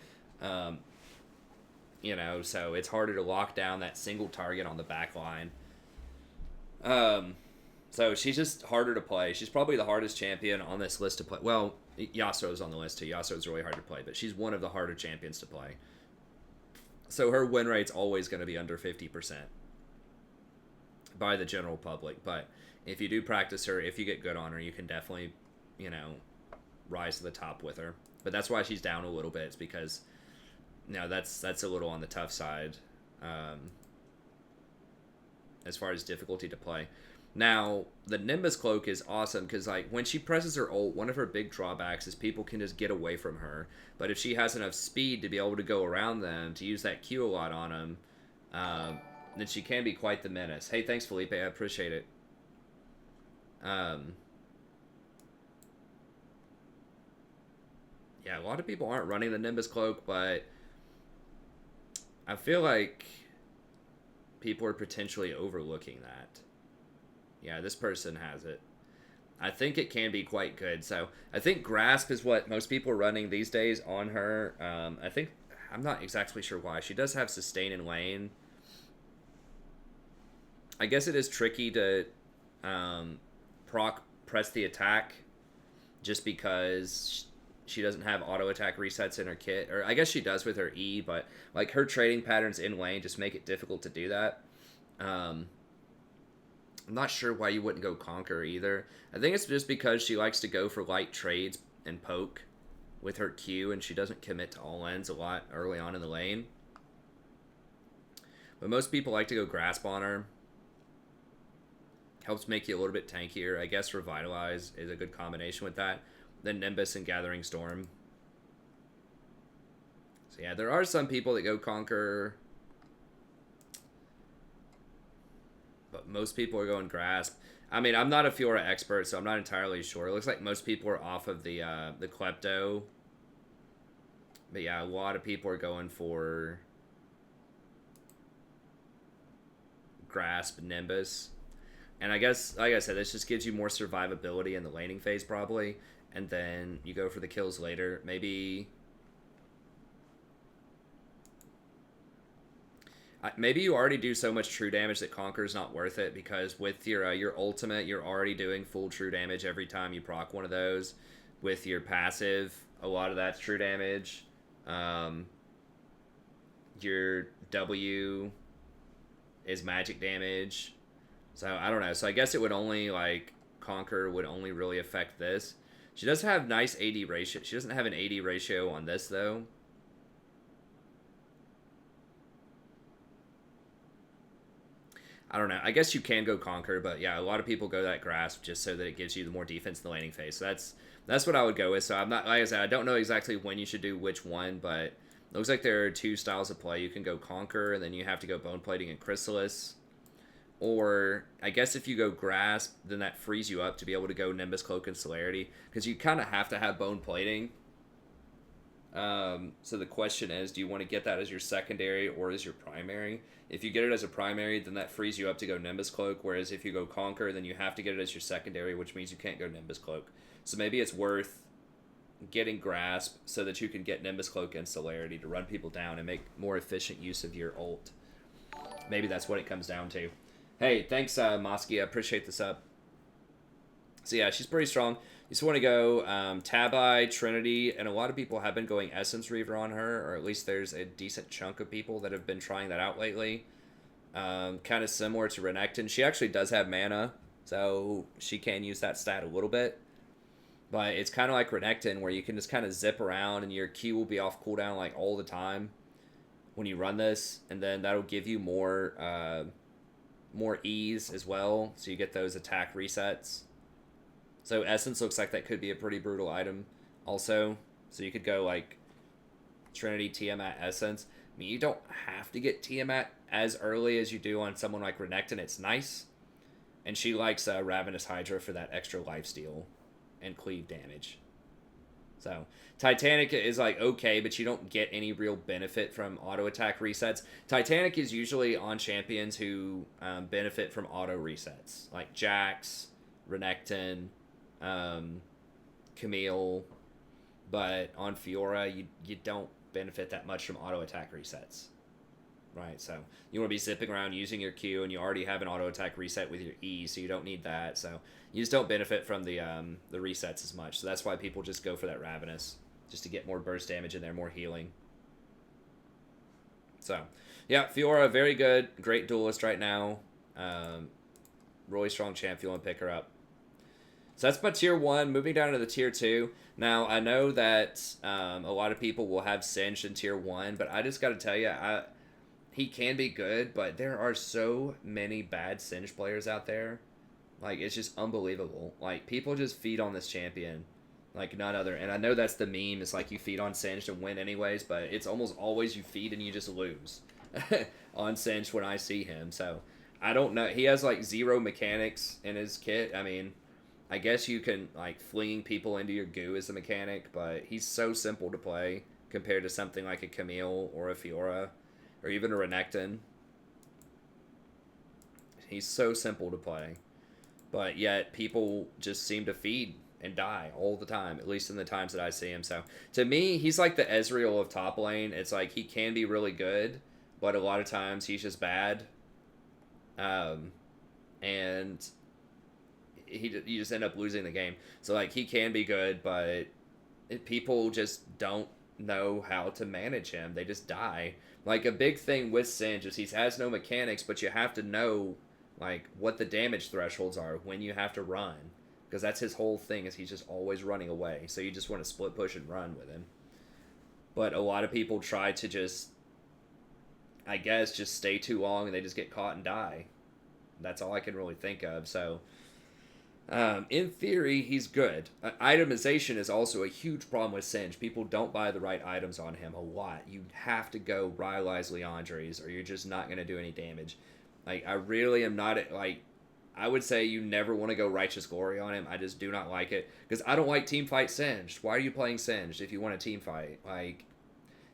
You know, so it's harder to lock down that single target on the back line. So she's just harder to play. She's probably the hardest champion on this list to play. Well, Yasuo's on the list too. Yasuo's really hard to play, but she's one of the harder champions to play. So her win rate's always going to be under 50% by the general public. But if you do practice her, if you get good on her, you can definitely, you know, rise to the top with her. But that's why she's down a little bit. It's because, you know, that's a little on the tough side as far as difficulty to play. Now, the Nimbus Cloak is awesome because, like, when she presses her ult, one of her big drawbacks is people can just get away from her. But if she has enough speed to be able to go around them, to use that Q a lot on them, then she can be quite the menace. Hey, thanks, Felipe. I appreciate it. Yeah, a lot of people aren't running the Nimbus Cloak, but I feel like people are potentially overlooking that. Yeah, this person has it. I think it can be quite good. So I think Grasp is what most people are running these days on her. I think, I'm not exactly sure why. She does have Sustain in lane. I guess it is tricky to press the attack just because she doesn't have auto attack resets in her kit. Or I guess she does with her E, but like her trading patterns in lane just make it difficult to do that. I'm not sure why you wouldn't go Conquer either. I think it's just because she likes to go for light trades and poke with her Q, and she doesn't commit to all ends a lot early on in the lane. But most people like to go Grasp on her. Helps make you a little bit tankier. I guess Revitalize is a good combination with that. Then Nimbus and Gathering Storm. So yeah, there are some people that go Conquer, but most people are going Grasp. I mean, I'm not a Fiora expert, so I'm not entirely sure. It looks like most people are off of the Klepto. But yeah, a lot of people are going for Grasp, Nimbus. And I guess, like I said, this just gives you more survivability in the laning phase, probably. And then you go for the kills later. Maybe you already do so much true damage that Conquer is not worth it, because with your ultimate, you're already doing full true damage every time you proc one of those. With your passive, a lot of that's true damage. Your W is magic damage. So, I don't know. So, I guess it would only, like, Conquer would only really affect this. She does have nice AD ratio. She doesn't have an AD ratio on this, though. I don't know. I guess you can go Conquer, but yeah, a lot of people go that Grasp just so that it gives you the more defense in the laning phase. So that's what I would go with. So I'm not, like I said, I don't know exactly when you should do which one, but it looks like there are two styles of play. You can go Conquer, and then you have to go Bone Plating and Chrysalis. Or I guess if you go Grasp, then that frees you up to be able to go Nimbus, Cloak, and Celerity, because you kind of have to have Bone Plating. So the question is, do you want to get that as your secondary or as your primary? If you get it as a primary, then that frees you up to go Nimbus Cloak, whereas if you go Conquer, then you have to get it as your secondary, which means you can't go Nimbus Cloak. So maybe it's worth getting Grasp so that you can get Nimbus Cloak and Celerity to run people down and make more efficient use of your ult. Maybe that's what it comes down to. Hey, thanks, Mosky. I appreciate the sub. So yeah, she's pretty strong. You just want to go Tabi, Trinity, and a lot of people have been going Essence Reaver on her, or at least there's a decent chunk of people that have been trying that out lately. Kind of similar to Renekton. She actually does have mana, so she can use that stat a little bit. But it's kind of like Renekton, where you can just kind of zip around and your Q will be off cooldown like all the time when you run this, and then that'll give you more ease as well, so you get those attack resets. So Essence looks like that could be a pretty brutal item also. So you could go like Trinity, Tiamat, Essence. I mean, you don't have to get Tiamat as early as you do on someone like Renekton. It's nice. And she likes Ravenous Hydra for that extra lifesteal and cleave damage. So Titanic is like okay, but you don't get any real benefit from auto attack resets. Titanic is usually on champions who benefit from auto resets, like Jax, Renekton, Camille, but on Fiora you don't benefit that much from auto attack resets, right? So you want to be zipping around using your Q, and you already have an auto attack reset with your E, so you don't need that. So you just don't benefit from the resets as much. So that's why people just go for that Ravenous, just to get more burst damage in there, more healing. So yeah, Fiora, very good, great duelist right now. Really strong champ if you want to pick her up. So that's my tier 1. Moving down to the tier 2. Now, I know that a lot of people will have Singed in tier 1, but I just got to tell you, he can be good, but there are so many bad Singed players out there. Like, it's just unbelievable. Like, people just feed on this champion like none other. And I know that's the meme. It's like you feed on Singed and win anyways, but it's almost always you feed and you just lose on Singed when I see him. So, I don't know. He has, like, 0 mechanics in his kit. I mean, I guess you can, like, flinging people into your goo as a mechanic, but he's so simple to play compared to something like a Camille or a Fiora or even a Renekton. He's so simple to play. But yet, people just seem to feed and die all the time, at least in the times that I see him. So, to me, he's like the Ezreal of top lane. It's like he can be really good, but a lot of times he's just bad. And you just end up losing the game. So, like, he can be good, but people just don't know how to manage him. They just die. Like, a big thing with Singed is he has no mechanics, but you have to know, like, what the damage thresholds are when you have to run. Because that's his whole thing, is he's just always running away. So you just want to split push and run with him. But a lot of people try to just, I guess, just stay too long and they just get caught and die. That's all I can really think of. So, in theory, he's good. Itemization is also a huge problem with Singed. People don't buy the right items on him a lot. You have to go Rylai's Leandre's or you're just not going to do any damage. Like, I really am not, like, I would say you never want to go Righteous Glory on him. I just do not like it. Because I don't like teamfight Singed. Why are you playing Singed if you want a teamfight? Like,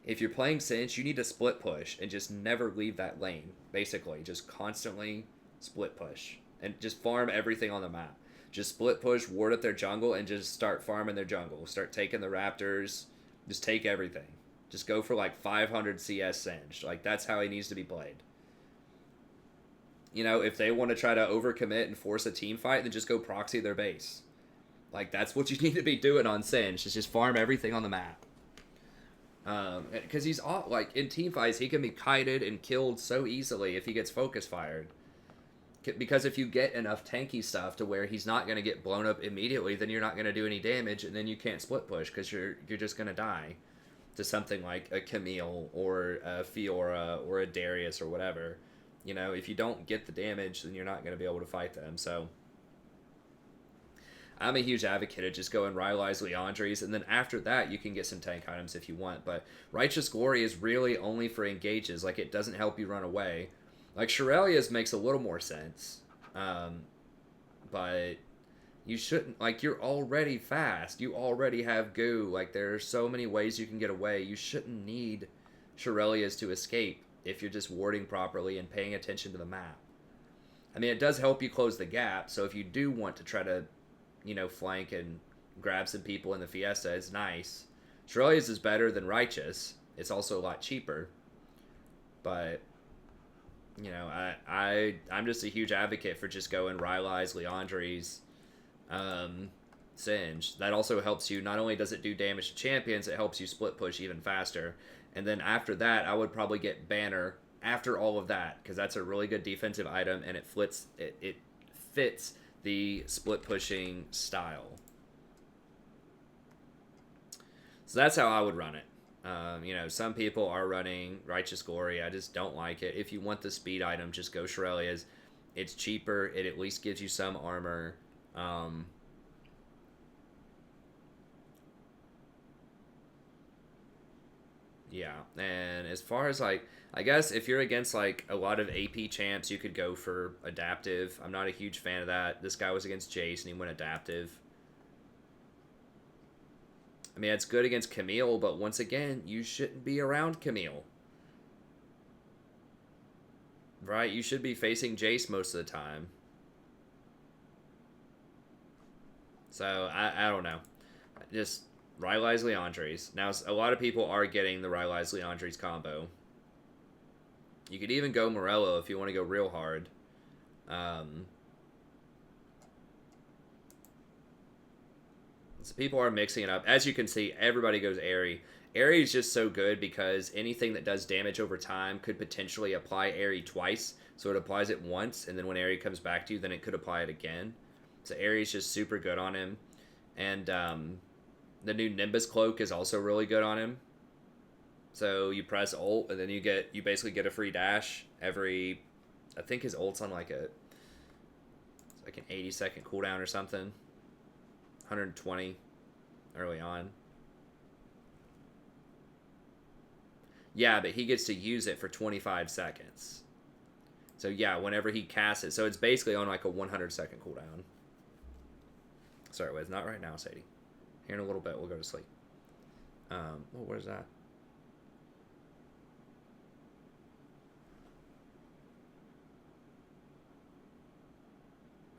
if you're playing Singed, you need to split push and just never leave that lane. Basically, just constantly split push. And just farm everything on the map. Just split push, ward up their jungle, and just start farming their jungle. Start taking the Raptors. Just take everything. Just go for like 500 CS Singed. Like, that's how he needs to be played. You know, if they want to try to overcommit and force a team fight, then just go proxy their base. Like, that's what you need to be doing on Singed, is just farm everything on the map. Because he's all, like, in team fights, he can be kited and killed so easily if he gets focus fired. Because if you get enough tanky stuff to where he's not going to get blown up immediately, then you're not going to do any damage, and then you can't split push because you're just going to die to something like a Camille or a Fiora or a Darius or whatever. You know, if you don't get the damage, then you're not going to be able to fight them. So, I'm a huge advocate of just going Rylai's Leandre's, and then after that, you can get some tank items if you want. But Righteous Glory is really only for engages. Like, it doesn't help you run away. Like, Irelia's makes a little more sense. But you shouldn't, like, you're already fast. You already have goo. Like, there are so many ways you can get away. You shouldn't need Irelia's to escape if you're just warding properly and paying attention to the map. I mean, it does help you close the gap, so if you do want to try to, you know, flank and grab some people in the Fiesta. It's nice. Aurelia's is better than Righteous. It's also a lot cheaper. But, you know, I'm just a huge advocate for just going Rylai's, Liandry's, Singe. That also helps you. Not only does it do damage to champions, it helps you split push even faster. And then after that, I would probably get Banner after all of that, because that's a really good defensive item, and it fits the split pushing style. So that's how I would run it. You know, some people are running Righteous Glory. I just don't like it. If you want the speed item, just go Shirelia's. It's cheaper. It at least gives you some armor. Yeah, and as far as like, I guess if you're against like a lot of AP champs, you could go for adaptive. I'm not a huge fan of that. This guy was against Jace and he went adaptive. I mean, it's good against Camille, but once again, you shouldn't be around Camille. Right? You should be facing Jace most of the time. So, I don't know. Just Rylai's Liandry's. Now, a lot of people are getting the Rylai's Liandry's combo. You could even go Morello if you want to go real hard. So people are mixing it up. As you can see, everybody goes Aerie. Aerie is just so good because anything that does damage over time could potentially apply Aerie twice. So it applies it once, and then when Aerie comes back to you, then it could apply it again. So Aerie is just super good on him. And the new Nimbus Cloak is also really good on him. So you press ult, and then you basically get a free dash every, I think his ult's on like an 80-second cooldown or something. 120 early on. Yeah, but he gets to use it for 25 seconds. So yeah, whenever he casts it. So it's basically on like a 100-second cooldown. Sorry, wait, not right now, Sadie. Here in a little bit, we'll go to sleep. Oh, what is that?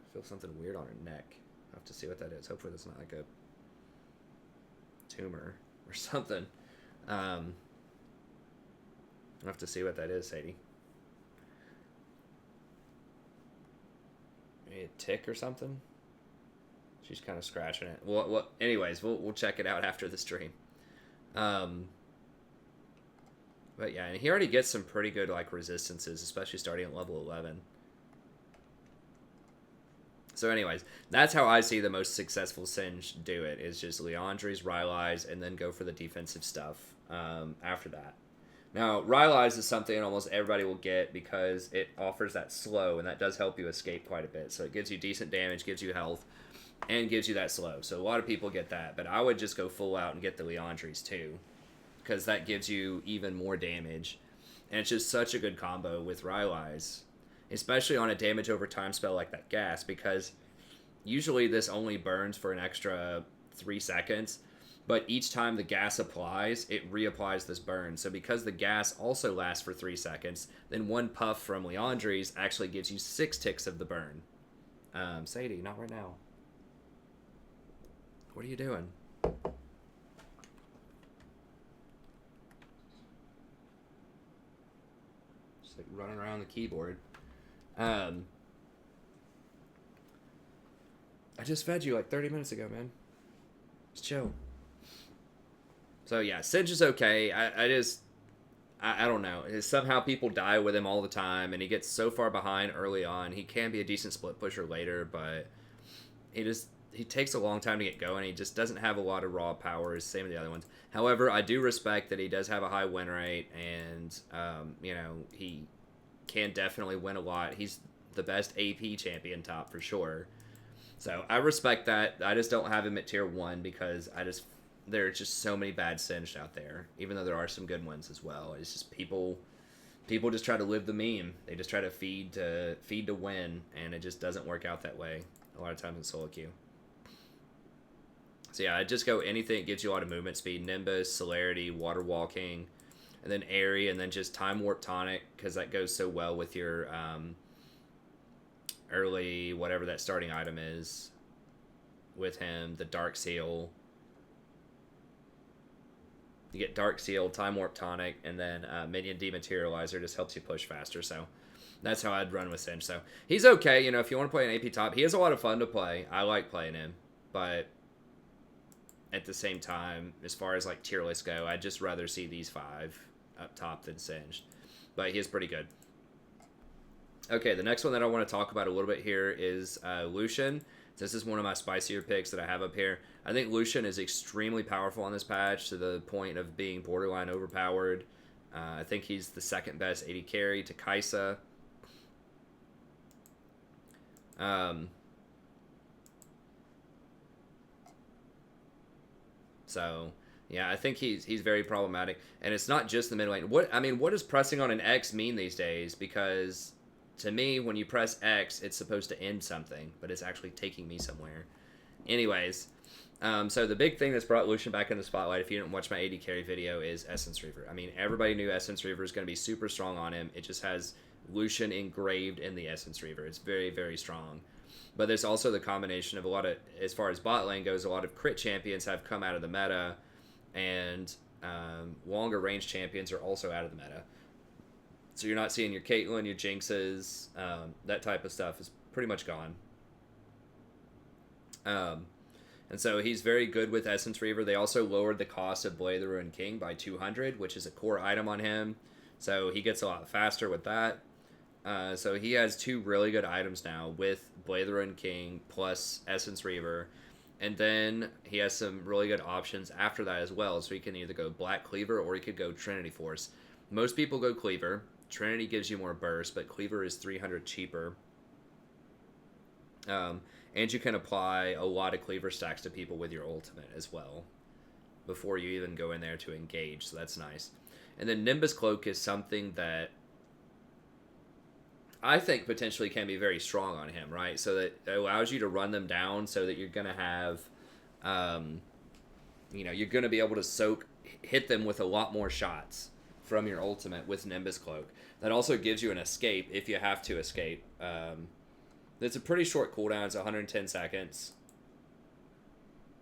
I feel something weird on her neck. I'll have to see what that is. Hopefully that's not like a tumor or something. I'll have to see what that is, Sadie. Maybe a tick or something? She's kind of scratching it. Well, anyways, we'll check it out after the stream. But yeah, and he already gets some pretty good like resistances, especially starting at level 11. So anyways, that's how I see the most successful Singe do it, is just Liandry's, Rylai's, and then go for the defensive stuff after that. Now, Rylai's is something almost everybody will get because it offers that slow, and that does help you escape quite a bit. So it gives you decent damage, gives you health, and gives you that slow. So a lot of people get that, but I would just go full out and get the Liandry's too, because that gives you even more damage. And it's just such a good combo with Rylai's, especially on a damage over time spell like that gas, because usually this only burns for an extra 3 seconds, but each time the gas applies, it reapplies this burn. So because the gas also lasts for 3 seconds, then one puff from Liandry's actually gives you 6 ticks of the burn. Sadie, not right now. What are you doing? Just like running around the keyboard. I just fed you like 30 minutes ago, man. Just chill. So yeah, Singe is okay. I don't know. Somehow people die with him all the time, and he gets so far behind early on. He can be a decent split pusher later, but he takes a long time to get going. He just doesn't have a lot of raw powers, same with the other ones. However, I do respect that he does have a high win rate, and you know, he can definitely win a lot. He's the best AP champion top for sure. So I respect that. I just don't have him at tier 1 because there are just so many bad Singed out there, even though there are some good ones as well. It's just people just try to live the meme. They just try to feed to win, and it just doesn't work out that way a lot of times in solo queue. So yeah, I just go anything that gives you a lot of movement speed. Nimbus, Celerity, Water Walking, and then Aerie, and then just Time Warp Tonic, because that goes so well with your early whatever that starting item is. with him the Dark Seal. You get Dark Seal, Time Warp Tonic, and then Minion Dematerializer just helps you push faster. So that's how I'd run with Singe. So he's okay. You know, if you want to play an AP top, he has a lot of fun to play. I like playing him. But at the same time, as far as like tier lists go, I'd just rather see these 5 up top than Singed. But he is pretty good. Okay, the next one that I want to talk about a little bit here is Lucian. This is one of my spicier picks that I have up here. I think Lucian is extremely powerful on this patch to the point of being borderline overpowered. I think he's the second best AD carry to Kai'Sa. So, yeah, I think he's very problematic. And it's not just the mid lane. What does pressing on an X mean these days? Because to me, when you press X, it's supposed to end something, but it's actually taking me somewhere. Anyways, so the big thing that's brought Lucian back in the spotlight, if you didn't watch my AD carry video, is Essence Reaver. I mean, everybody knew Essence Reaver is going to be super strong on him. It just has Lucian engraved in the Essence Reaver. It's very, very strong. But there's also the combination of a lot of, as far as bot lane goes, a lot of crit champions have come out of the meta, and longer range champions are also out of the meta. So you're not seeing your Caitlyn, your Jinxes, that type of stuff is pretty much gone. And so he's very good with Essence Reaver. They also lowered the cost of Blade the Ruined King by 200, which is a core item on him. So he gets a lot faster with that. So he has 2 really good items now with Blade the Ruined King plus Essence Reaver. And then he has some really good options after that as well. So he can either go Black Cleaver or he could go Trinity Force. Most people go Cleaver. Trinity gives you more burst, but Cleaver is 300 cheaper. And you can apply a lot of Cleaver stacks to people with your ultimate as well before you even go in there to engage, so that's nice. And then Nimbus Cloak is something that I think potentially can be very strong on him, right? So that it allows you to run them down so that you're going to have, you're going to be able to hit them with a lot more shots from your ultimate with Nimbus Cloak. That also gives you an escape if you have to escape. It's a pretty short cooldown. It's 110 seconds.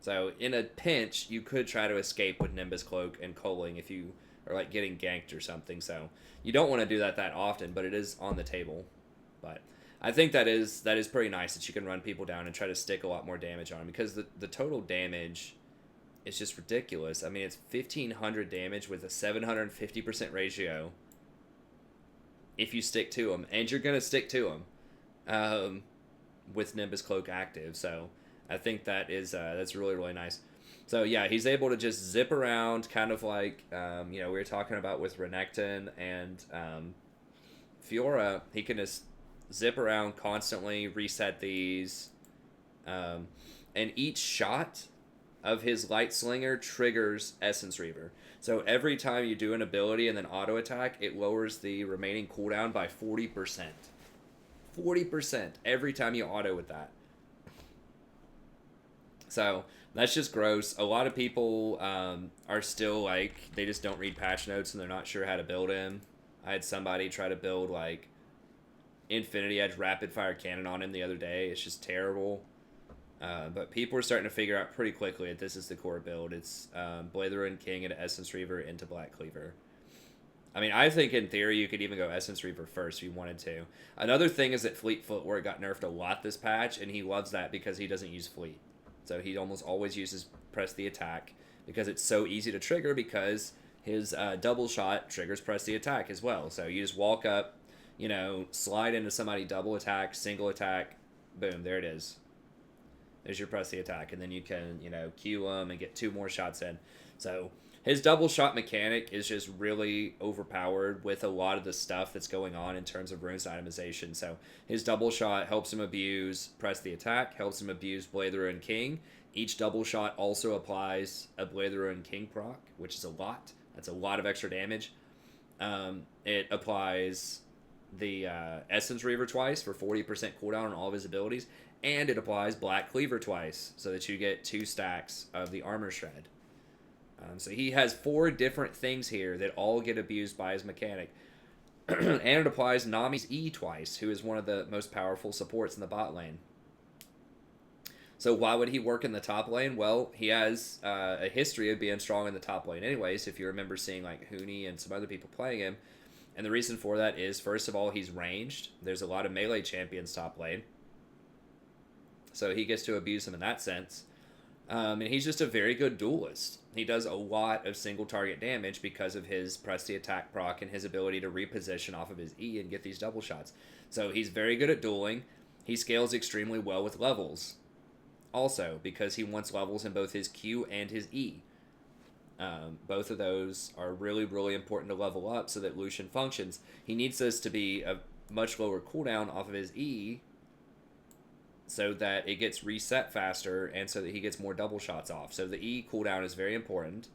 So in a pinch, you could try to escape with Nimbus Cloak and culling if you are like getting ganked or something. So you don't want to do that often, but it is on the table. But I think that is pretty nice that you can run people down and try to stick a lot more damage on them, because the total damage is just ridiculous. I mean, it's 1,500 damage with a 750% ratio if you stick to them, and you're going to stick to them with Nimbus Cloak active. So I think that is that's really, really nice. So yeah, he's able to just zip around, kind of like we were talking about with Renekton and Fiora. He can just zip around constantly, reset these, and each shot of his Light Slinger triggers Essence Reaver. So every time you do an ability and then auto attack, it lowers the remaining cooldown by 40%. 40% every time you auto with that. So that's just gross. A lot of people are still like, they just don't read patch notes and they're not sure how to build him. I had somebody try to build like Infinity Edge Rapid Fire Cannon on him the other day. It's just terrible. But people are starting to figure out pretty quickly that this is the core build. It's Blade the Ruined King into Essence Reaver into Black Cleaver. I mean, I think in theory you could even go Essence Reaver first if you wanted to. Another thing is that Fleet Footwork got nerfed a lot this patch, and he loves that because he doesn't use Fleet. So he almost always uses Press the Attack because it's so easy to trigger, because his double shot triggers Press the Attack as well. So you just walk up, slide into somebody, double attack, single attack, boom, there it is. There's your Press the Attack, and then you can, Q them and get 2 more shots in. So his double shot mechanic is just really overpowered with a lot of the stuff that's going on in terms of runes itemization. So his double shot helps him abuse Press the Attack, helps him abuse Blade the Ruined King. Each double shot also applies a Blade the Ruined King proc, which is a lot. That's a lot of extra damage. It applies the Essence Reaver twice for 40% cooldown on all of his abilities, and it applies Black Cleaver twice so that you get 2 stacks of the Armor Shred. So he has 4 different things here that all get abused by his mechanic. And it applies Nami's E twice, who is one of the most powerful supports in the bot lane. So why would he work in the top lane? Well, he has a history of being strong in the top lane anyways, if you remember seeing like Hooney and some other people playing him. And the reason for that is, first of all, he's ranged. There's a lot of melee champions top lane. So he gets to abuse him in that sense. And he's just a very good duelist. He does a lot of single target damage because of his press the attack proc and his ability to reposition off of his E and get these double shots. So he's very good at dueling. He scales extremely well with levels. Also, because he wants levels in both his Q and his E. Both of those are really, really important to level up so that Lucian functions. He needs this to be a much lower cooldown off of his E so that it gets reset faster and so that he gets more double shots off. So the E cooldown is very important.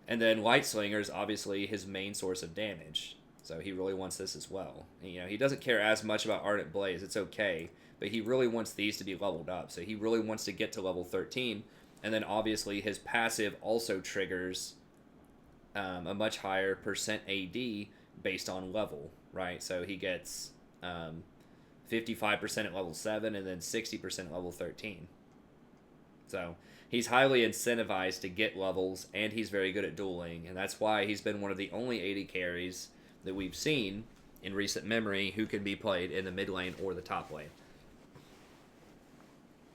And then Light Slinger is obviously his main source of damage. So he really wants this as well. And, he doesn't care as much about Ardent Blaze. It's okay. But he really wants these to be leveled up. So he really wants to get to level 13. And then obviously his passive also triggers a much higher percent AD based on level, right? So he gets 55% at level 7 and then 60% at level 13. So he's highly incentivized to get levels, and he's very good at dueling. And that's why he's been one of the only AD carries that we've seen in recent memory who can be played in the mid lane or the top lane.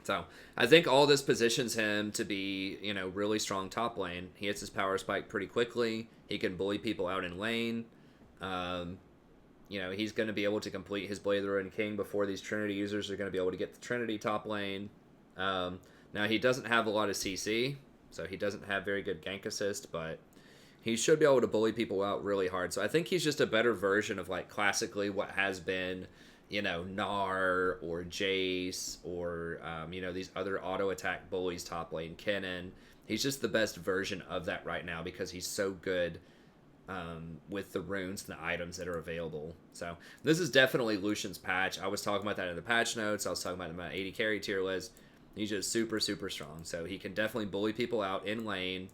So I think all this positions him to be, really strong top lane. He hits his power spike pretty quickly. He can bully people out in lane. He's going to be able to complete his Blade of the Ruined King before these Trinity users are going to be able to get the Trinity top lane. Now, he doesn't have a lot of CC, so he doesn't have very good gank assist, but he should be able to bully people out really hard. So I think he's just a better version of, classically what has been Gnar or Jace or, these other auto attack bullies top lane, Kennen. He's just the best version of that right now because he's so good with the runes and the items that are available. So this is definitely Lucian's patch. I was talking about that in the patch notes. I was talking about my 80 carry tier list. He's just super, super strong. So he can definitely bully people out in lane.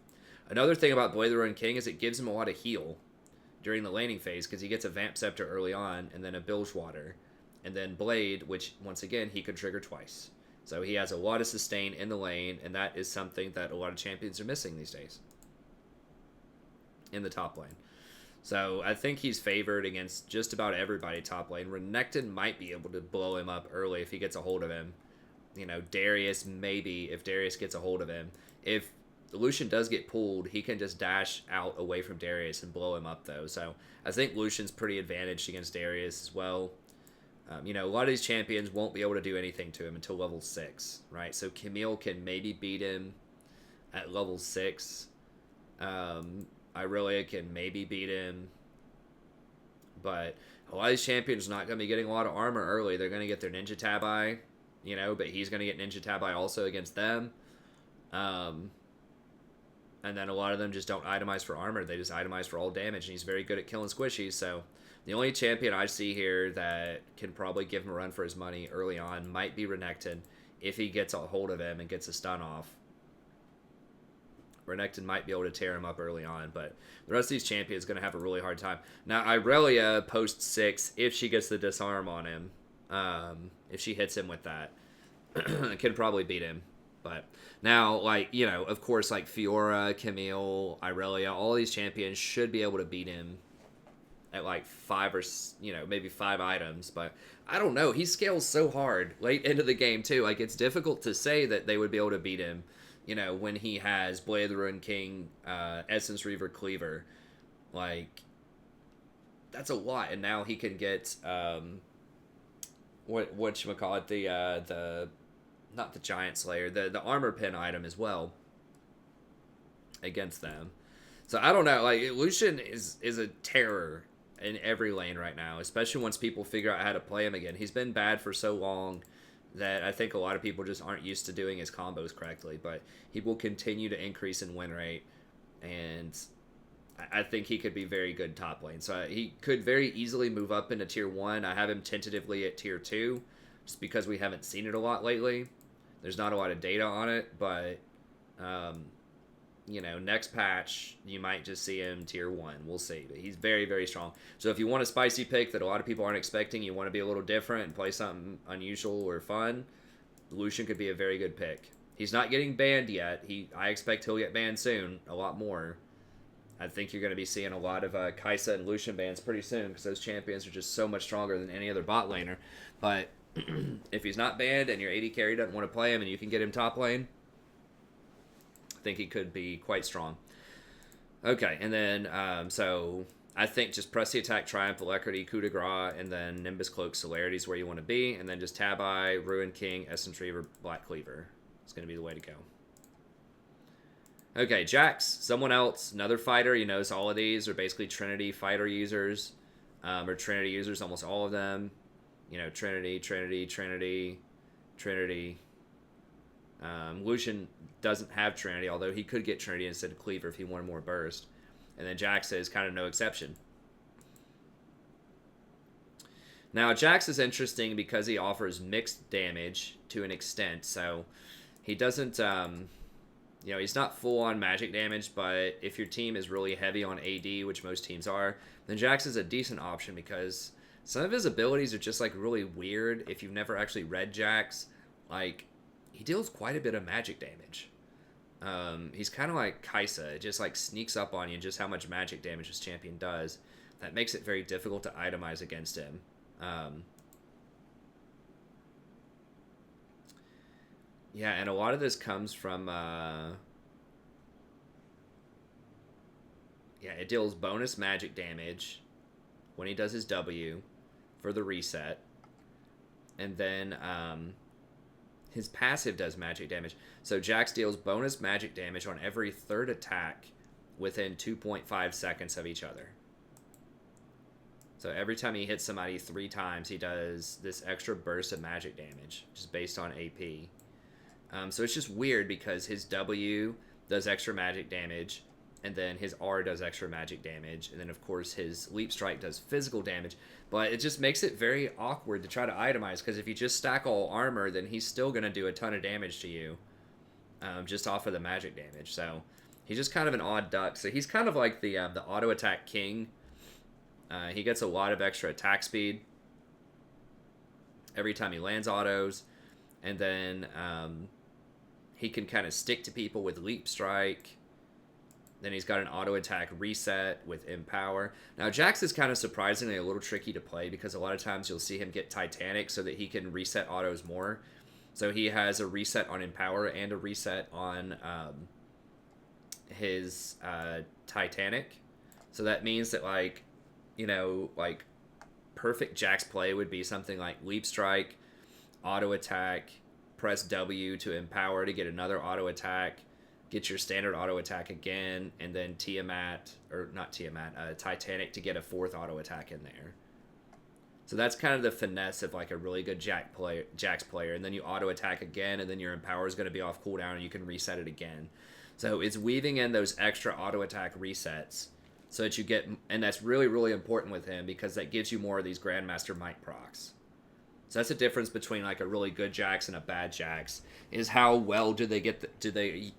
Another thing about Blade of the Ruined King is it gives him a lot of heal during the laning phase because he gets a Vamp Scepter early on and then a Bilgewater. And then Blade, which, once again, he could trigger twice. So he has a lot of sustain in the lane, and that is something that a lot of champions are missing these days in the top lane. So I think he's favored against just about everybody top lane. Renekton might be able to blow him up early if he gets a hold of him. Darius, maybe, if Darius gets a hold of him. If Lucian does get pulled, he can just dash out away from Darius and blow him up, though. So I think Lucian's pretty advantaged against Darius as well. A lot of these champions won't be able to do anything to him until level 6, right? So Camille can maybe beat him at level 6. Irelia can maybe beat him. But a lot of these champions are not going to be getting a lot of armor early. They're going to get their Ninja Tabi, but he's going to get Ninja Tabi also against them. And then a lot of them just don't itemize for armor. They just itemize for all damage, and he's very good at killing squishies, so the only champion I see here that can probably give him a run for his money early on might be Renekton if he gets a hold of him and gets a stun off. Renekton might be able to tear him up early on, but the rest of these champions are going to have a really hard time. Now, Irelia post 6 if she gets the disarm on him. If she hits him with that, can probably beat him. But now, of course, Fiora, Camille, Irelia, all these champions should be able to beat him at 5 or maybe 5 items, but I don't know. He scales so hard late into the game too. It's difficult to say that they would be able to beat him, when he has Blade of the Ruined King, Essence Reaver, Cleaver. That's a lot, and now he can get whatchamacallit, the not the Giant Slayer, the armor pin item as well against them. So I don't know. Lucian is a terror in every lane right now, especially once people figure out how to play him again. He's been bad for so long that I think a lot of people just aren't used to doing his combos correctly, but he will continue to increase in win rate, and I think he could be very good top lane. So he could very easily move up into tier 1. I have him tentatively at tier 2 just because we haven't seen it a lot lately. There's not a lot of data on it, but next patch, you might just see him tier 1. We'll see. But he's very, very strong. So if you want a spicy pick that a lot of people aren't expecting, you want to be a little different and play something unusual or fun, Lucian could be a very good pick. He's not getting banned yet. I expect he'll get banned soon, a lot more. I think you're going to be seeing a lot of Kai'Sa and Lucian bans pretty soon because those champions are just so much stronger than any other bot laner. But if he's not banned and your AD carry doesn't want to play him and you can get him top lane, I think he could be quite strong. Okay, and then, so I think just press the attack, Triumph, Alacrity, Coup de Grace, and then Nimbus Cloak, Celerity is where you want to be, and then just Tab Eye, Ruin King, Essence Reaver, Black Cleaver. It's going to be the way to go. Okay, Jax, someone else, another fighter. You notice all of these are basically Trinity fighter users, or Trinity users, almost all of them. You know, Trinity, Trinity, Trinity, Trinity. Lucian doesn't have Trinity, although he could get Trinity instead of Cleaver if he wanted more burst. And then Jax is kind of no exception. Now, Jax is interesting because he offers mixed damage to an extent. So he doesn't, you know, he's not full on magic damage, but if your team is really heavy on AD, which most teams are, then Jax is a decent option because some of his abilities are just like really weird. If you've never actually read Jax, like, he deals quite a bit of magic damage. He's kind of like Kai'Sa. It just like sneaks up on you just how much magic damage his champion does. That makes it very difficult to itemize against him. Yeah, and a lot of this comes from... yeah, it deals bonus magic damage when he does his W for the reset. And then... his passive does magic damage. So Jax deals bonus magic damage on every third attack within 2.5 seconds of each other. So every time he hits somebody 3 times, he does this extra burst of magic damage, just based on AP. So it's just weird because his W does extra magic damage, and then his R does extra magic damage, and then of course his Leap Strike does physical damage, but it just makes it very awkward to try to itemize, because if you just stack all armor, then he's still going to do a ton of damage to you, just off of the magic damage. So he's just kind of an odd duck. So he's kind of like the auto attack king. He gets a lot of extra attack speed every time he lands autos, and then he can kind of stick to people with Leap Strike. Then he's got an auto attack reset with Empower. Now, Jax is kind of surprisingly a little tricky to play because a lot of times you'll see him get Titanic so that he can reset autos more. So he has a reset on Empower and a reset on his Titanic. So that means that, like, you know, like, perfect Jax play would be something like Leap Strike, auto attack, press W to Empower to get another auto attack, get your standard auto attack again, and then Titanic to get a 4th auto attack in there. So that's kind of the finesse of like a really good Jax player. And then you auto attack again, and then your Empower is going to be off cooldown, and you can reset it again. So it's weaving in those extra auto attack resets so that you get, and that's really, really important with him because that gives you more of these Grandmaster Might procs. So that's the difference between like a really good Jax and a bad Jax, is how well do they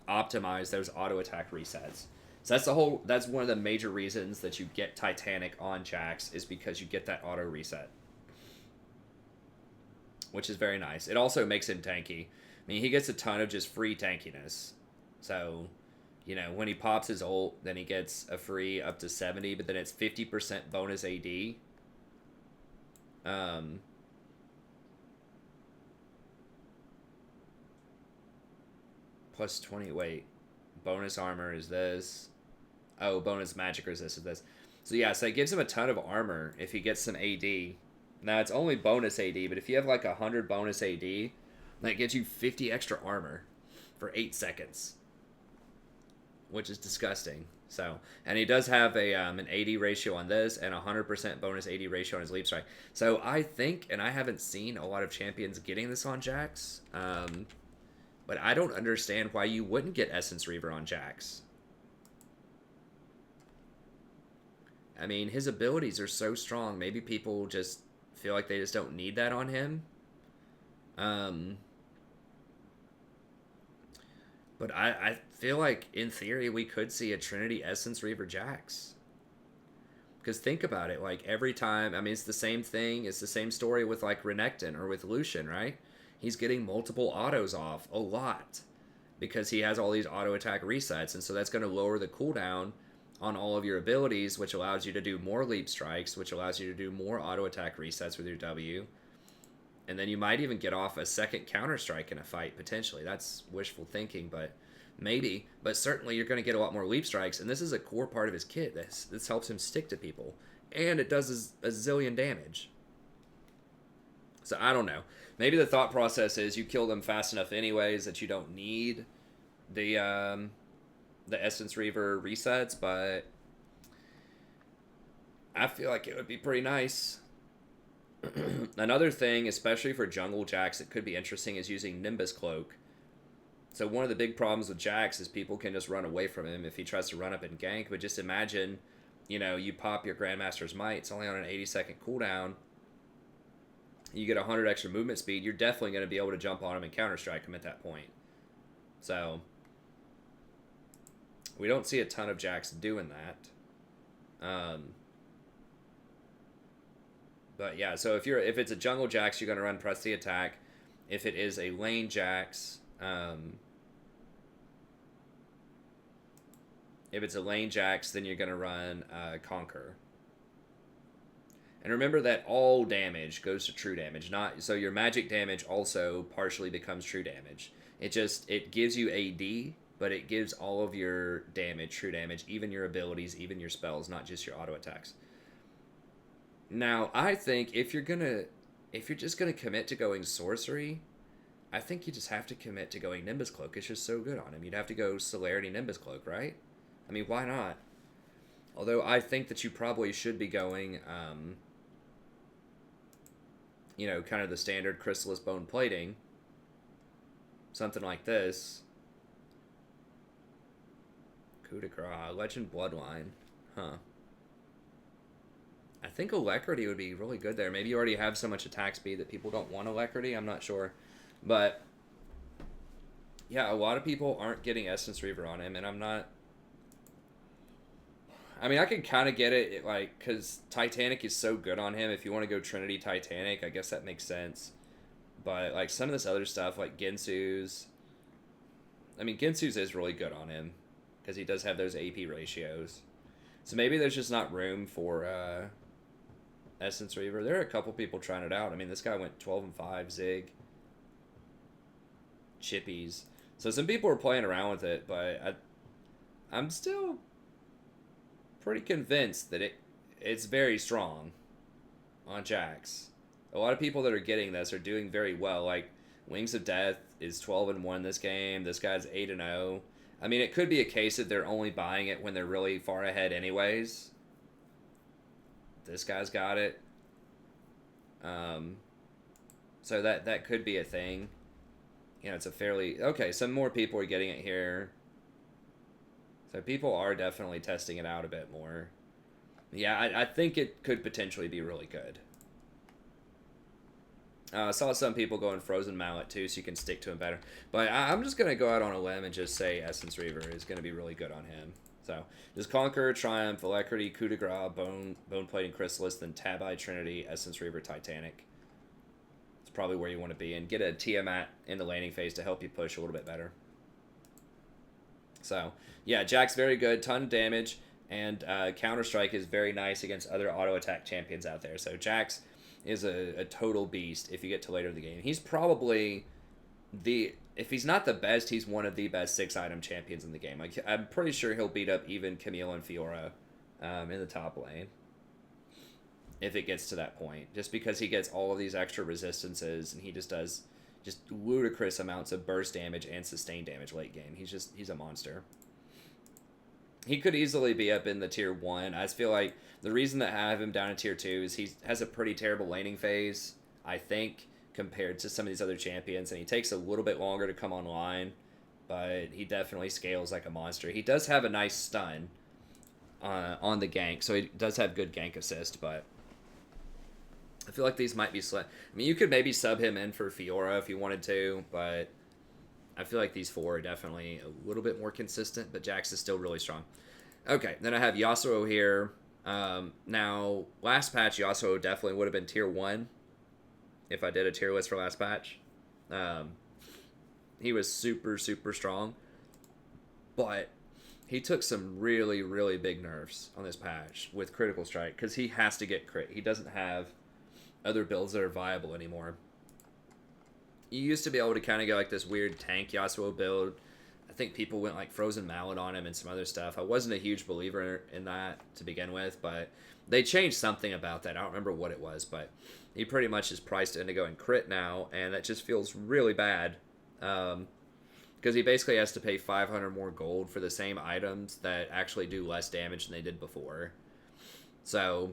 optimize those auto attack resets. So that's one of the major reasons that you get Titanic on Jax, is because you get that auto reset, which is very nice. It also makes him tanky. I mean, he gets a ton of just free tankiness. So, you know, when he pops his ult, then he gets a free up to 70, but then it's 50% bonus AD. Plus 20, wait. Bonus armor is this. Oh, bonus magic resist is this. So yeah, so it gives him a ton of armor if he gets some AD. Now, it's only bonus AD, but if you have like 100 bonus AD, that gets you 50 extra armor for 8 seconds. Which is disgusting. So, and he does have an AD ratio on this and 100% bonus AD ratio on his Leap Strike. So I think, and I haven't seen a lot of champions getting this on Jax, but I don't understand why you wouldn't get Essence Reaver on Jax. I mean, his abilities are so strong. Maybe people just feel like they just don't need that on him. But I feel like, in theory, we could see a Trinity Essence Reaver Jax. Because think about it, like, every time, I mean, it's the same thing, it's the same story with, like, Renekton or with Lucian, right? he's getting multiple autos off a lot because he has all these auto attack resets, and so that's going to lower the cooldown on all of your abilities, which allows you to do more leap strikes, which allows you to do more auto attack resets with your W. And then you might even get off a second counter strike in a fight, potentially. That's wishful thinking, but maybe. But certainly you're going to get a lot more leap strikes, and this is a core part of his kit. This helps him stick to people. And it does a zillion damage. So I don't know. Maybe the thought process is you kill them fast enough anyways that you don't need the Essence Reaver resets, but I feel like it would be pretty nice. Another thing, especially for jungle Jax, that could be interesting is using Nimbus Cloak. So one of the big problems with Jax is people can just run away from him if he tries to run up and gank, but just imagine, you pop your Grandmaster's Might, it's only on an 80-second cooldown, you get 100 extra movement speed, you're definitely going to be able to jump on him and counter-strike him at that point. So we don't see a ton of Jax doing that. But yeah, so if it's a jungle Jax, you're going to run press the attack. If it is a lane Jax, then you're going to run Conquer. And remember that all damage goes to true damage. So your magic damage also partially becomes true damage. It gives you AD, but it gives all of your damage true damage, even your abilities, even your spells, not just your auto attacks. Now, I think if you're just gonna commit to going sorcery, I think you just have to commit to going Nimbus Cloak. It's just so good on him. You'd have to go Celerity Nimbus Cloak, right? I mean, why not? Although I think that you probably should be going, kind of the standard Chrysalis Bone Plating. Something like this. Coup de Grace, Legend Bloodline. Huh. I think Alacrity would be really good there. Maybe you already have so much attack speed that people don't want Alacrity. I'm not sure. But, yeah, a lot of people aren't getting Essence Reaver on him, and I'm not... I mean, I can kind of get it, because Titanic is so good on him. If you want to go Trinity Titanic, I guess that makes sense. But, some of this other stuff, like Ginsu's... I mean, Ginsu's is really good on him, because he does have those AP ratios. So maybe there's just not room for Essence Reaver. There are a couple people trying it out. I mean, this guy went 12-5, Zig. Chippies. So some people are playing around with it, but I'm still pretty convinced that it's very strong on Jax. A lot of people that are getting this are doing very well. Like, Wings of Death is 12-1 this game. This guy's 8-0. I mean, it could be a case that they're only buying it when they're really far ahead anyways. This guy's got it. So that could be a thing. It's a fairly... Okay, some more people are getting it here. So people are definitely testing it out a bit more. Yeah, I think it could potentially be really good. I saw some people going Frozen Mallet too, so you can stick to him better. But I'm just going to go out on a limb and just say Essence Reaver is going to be really good on him. So, just Conquer, Triumph, Alacrity, Coup de Grace, Bone Plating Chrysalis, then Tabi, Trinity, Essence Reaver, Titanic. It's probably where you want to be. And get a Tiamat in the laning phase to help you push a little bit better. So, yeah, Jack's very good. Ton of damage. And Counter-Strike is very nice against other auto-attack champions out there. So, Jax is a total beast if you get to later in the game. He's probably if he's not the best, he's one of the best 6-item champions in the game. I'm pretty sure he'll beat up even Camille and Fiora in the top lane. If it gets to that point. Just because he gets all of these extra resistances and he just does ludicrous amounts of burst damage and sustained damage late game. He's a monster. He could easily be up in the tier 1. I just feel like the reason that I have him down in tier 2 is he has a pretty terrible laning phase, I think, compared to some of these other champions, and he takes a little bit longer to come online, but he definitely scales like a monster. He does have a nice stun on the gank, so he does have good gank assist, but I feel like these might be I mean, you could maybe sub him in for Fiora if you wanted to, but I feel like these four are definitely a little bit more consistent, but Jax is still really strong. Okay, then I have Yasuo here. Now, last patch, Yasuo definitely would have been tier 1 if I did a tier list for last patch. Um, he was super, super strong, but he took some really, really big nerfs on this patch with Critical Strike because he has to get crit. He doesn't have other builds that are viable anymore. You used to be able to kind of go like this weird tank Yasuo build. I think people went like Frozen Mallet on him and some other stuff. I wasn't a huge believer in that to begin with, but they changed something about that. I don't remember what it was, but he pretty much is priced into going crit now, and that just feels really bad. Because he basically has to pay 500 more gold for the same items that actually do less damage than they did before. So,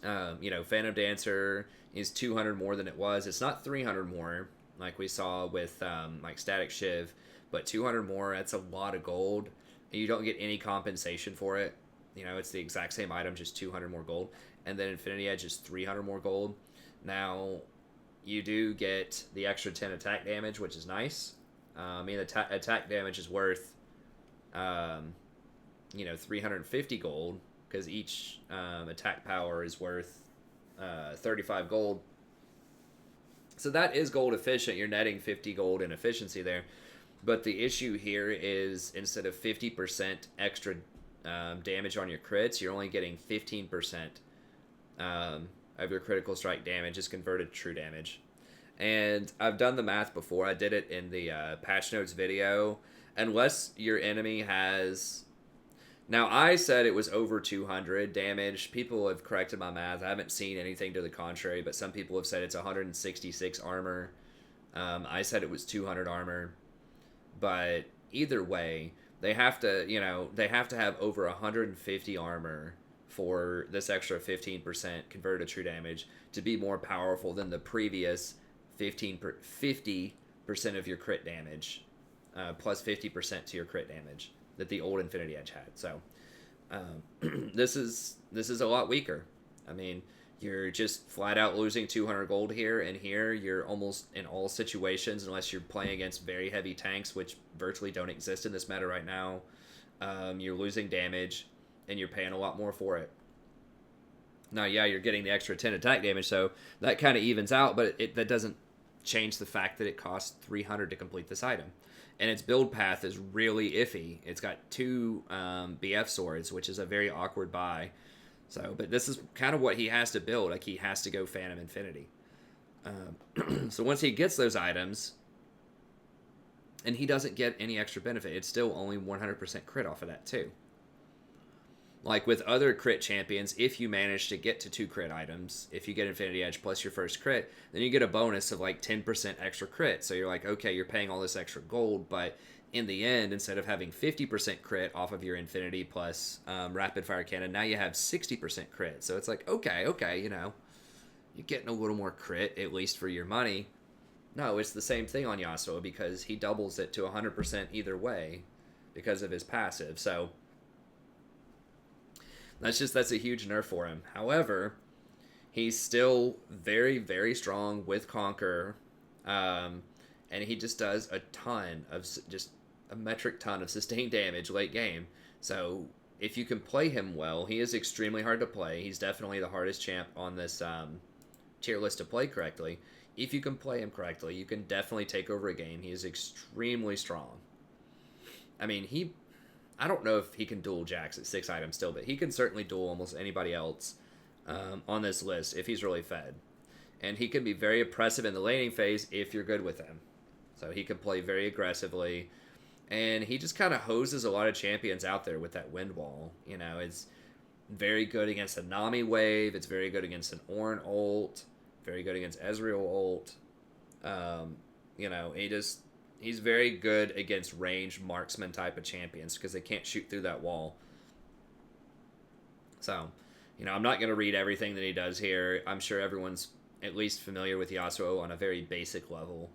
Phantom Dancer is 200 more than it was. It's not 300 more like we saw with like Static Shiv, but 200 more, that's a lot of gold. And you don't get any compensation for it. It's the exact same item, just 200 more gold. And then Infinity Edge is 300 more gold. Now, you do get the extra 10 attack damage, which is nice. The attack damage is worth, 350 gold, because each attack power is worth 35 gold. So that is gold efficient. You're netting 50 gold in efficiency there. But the issue here is instead of 50% extra damage on your crits, you're only getting 15% of your critical strike damage is converted to true damage. And I've done the math before. I did it in the patch notes video. Unless your enemy has... Now, I said it was over 200 damage. People have corrected my math. I haven't seen anything to the contrary, but some people have said it's 166 armor. I said it was 200 armor. But either way, they have to have over 150 armor for this extra 15% converted to true damage to be more powerful than the previous 50% of your crit damage, plus 50% to your crit damage that the old Infinity Edge had. So this is a lot weaker. I mean, you're just flat out losing 200 gold here, and here you're almost in all situations, unless you're playing against very heavy tanks, which virtually don't exist in this meta right now. You're losing damage, and you're paying a lot more for it. Now, yeah, you're getting the extra 10 attack damage, so that kind of evens out, but that doesn't change the fact that it costs 300 to complete this item. And its build path is really iffy. It's got 2 BF swords, which is a very awkward buy. So, but this is kind of what he has to build. Like, he has to go Phantom Infinity. So once he gets those items, and he doesn't get any extra benefit, it's still only 100% crit off of that too. Like with other crit champions, if you manage to get to 2 crit items, if you get Infinity Edge plus your first crit, then you get a bonus of like 10% extra crit. So you're like, okay, you're paying all this extra gold, but in the end, instead of having 50% crit off of your Infinity plus Rapid Fire Cannon, now you have 60% crit. So it's like, okay, you're getting a little more crit, at least for your money. No, it's the same thing on Yasuo because he doubles it to 100% either way because of his passive. So that's a huge nerf for him. However, he's still very, very strong with Conquer, and he just does a ton of just a metric ton of sustained damage late game. So if you can play him well, he is extremely hard to play. He's definitely the hardest champ on this tier list to play correctly. If you can play him correctly, you can definitely take over a game. He is extremely strong. I mean, I don't know if he can duel Jax at 6 items still, but he can certainly duel almost anybody else on this list if he's really fed. And he can be very oppressive in the laning phase if you're good with him. So he can play very aggressively. And he just kind of hoses a lot of champions out there with that wind wall. It's very good against a Nami wave. It's very good against an Ornn ult. Very good against Ezreal ult. He's very good against range marksman type of champions because they can't shoot through that wall. So, I'm not going to read everything that he does here. I'm sure everyone's at least familiar with Yasuo on a very basic level.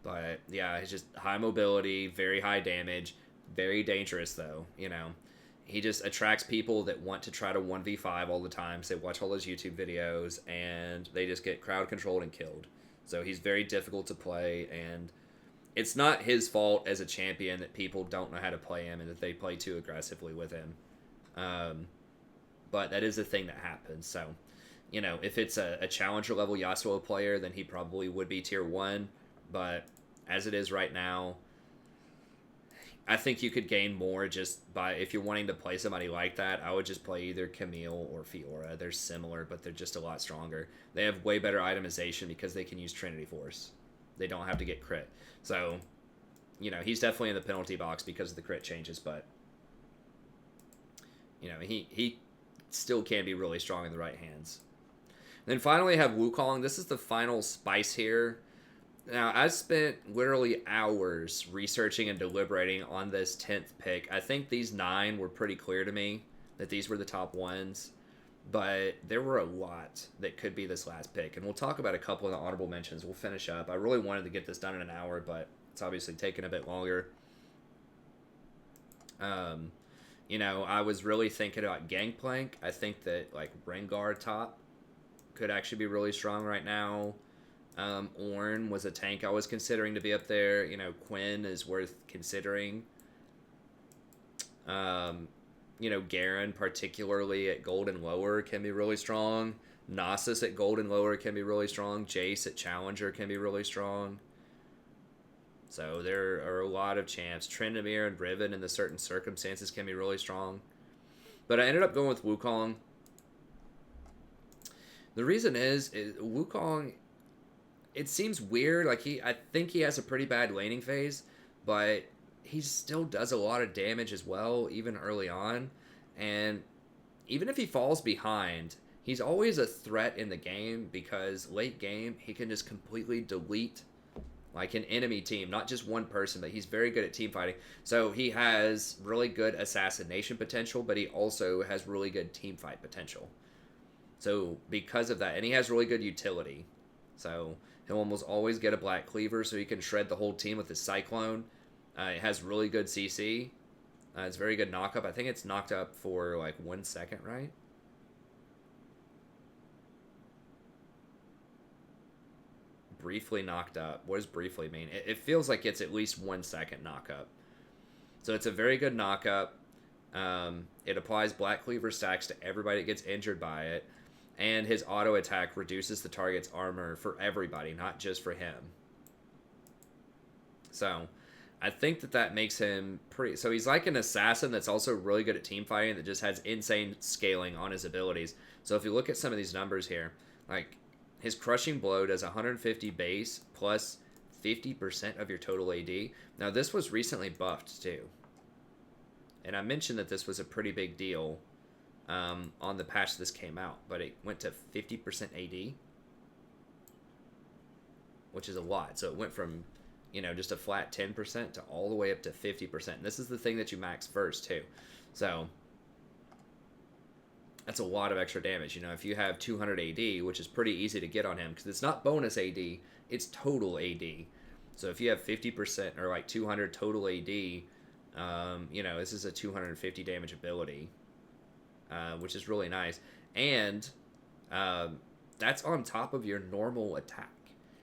But, yeah, he's just high mobility, very high damage, very dangerous, though. He just attracts people that want to try to 1v5 all the time. So they watch all those YouTube videos, and they just get crowd controlled and killed. So he's very difficult to play, and it's not his fault as a champion that people don't know how to play him and that they play too aggressively with him. But that is a thing that happens. So, You know, if it's a challenger level Yasuo player, then he probably would be tier 1. But as it is right now, I think you could gain more just by, if you're wanting to play somebody like that, I would just play either Camille or Fiora. They're similar, but they're just a lot stronger. They have way better itemization because they can use Trinity Force. They don't have to get crit. So, you know, he's definitely in the penalty box because of the crit changes, but, you know, he still can be really strong in the right hands. Then finally I have Wukong. This is the final spice here. Now, I spent literally hours researching and deliberating on this 10th pick. I think these 9 were pretty clear to me that these were the top ones, but there were a lot that could be this last pick, and we'll talk about a couple of the honorable mentions. We'll finish up. I really wanted to get this done in an hour, but it's obviously taken a bit longer. You know, I was really thinking about Gangplank. I think that, like, Rengar top could actually be really strong right now. Ornn was a tank I was considering to be up there. You know, Quinn is worth considering. You know, Garen, particularly at gold and lower, can be really strong. Nasus at gold and lower can be really strong. Jace at challenger can be really strong. So there are a lot of champs. Tryndamere and Riven in the certain circumstances can be really strong. But I ended up going with Wukong. The reason is Wukong, it seems weird. Like, I think he has a pretty bad laning phase, but he still does a lot of damage as well, even early on. And even if he falls behind, he's always a threat in the game because late game, he can just completely delete, like, an enemy team. Not just one person, but he's very good at team fighting. So he has really good assassination potential, but he also has really good team fight potential. So because of that, and he has really good utility. So he'll almost always get a Black Cleaver, so he can shred the whole team with his Cyclone. It has really good CC. It's very good knock-up. I think it's knocked up for, like, 1 second, right? Briefly knocked up. What does briefly mean? It feels like it's at least 1 second knock-up. So it's a very good knock-up. It applies Black Cleaver stacks to everybody that gets injured by it. And his auto attack reduces the target's armor for everybody, not just for him. So I think that makes him pretty... So he's like an assassin that's also really good at team fighting that just has insane scaling on his abilities. So if you look at some of these numbers here, like his Crushing Blow does 150 base plus 50% of your total AD. Now this was recently buffed too. And I mentioned that this was a pretty big deal on the patch this came out, but it went to 50% AD, which is a lot. So it went from, you know, just a flat 10% to all the way up to 50%. And this is the thing that you max first too. So that's a lot of extra damage. You know, if you have 200 AD, which is pretty easy to get on him because it's not bonus AD, it's total AD. So if you have 50% or like 200 total AD, you know, this is a 250 damage ability, which is really nice. And that's on top of your normal attack.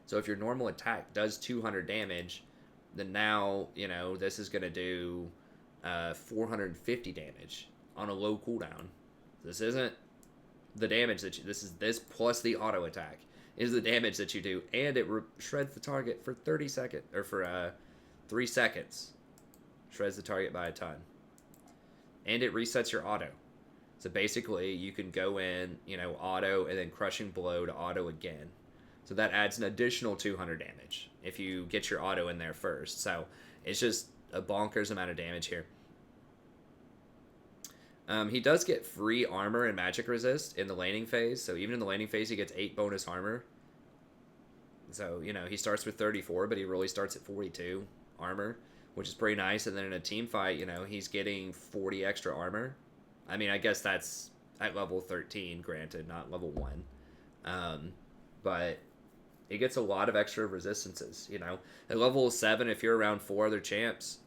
So if your normal attack does 200 damage, then now, you know, this is going to do 450 damage on a low cooldown. This isn't the damage that you... This plus the auto attack is the damage that you do. And it shreds the target for 30 seconds, or for 3 seconds. Shreds the target by a ton. And it resets your auto. So basically, you can go in, you know, auto, and then Crushing Blow to auto again. So that adds an additional 200 damage if you get your auto in there first. So it's just a bonkers amount of damage here. He does get free armor and magic resist in the laning phase. So even in the laning phase, he gets 8 bonus armor. So, you know, he starts with 34, but he really starts at 42 armor, which is pretty nice. And then in a team fight, you know, he's getting 40 extra armor. I mean, I guess that's at level 13, granted, not level 1. But it gets a lot of extra resistances, you know. At level 7, if you're around 4 other champs,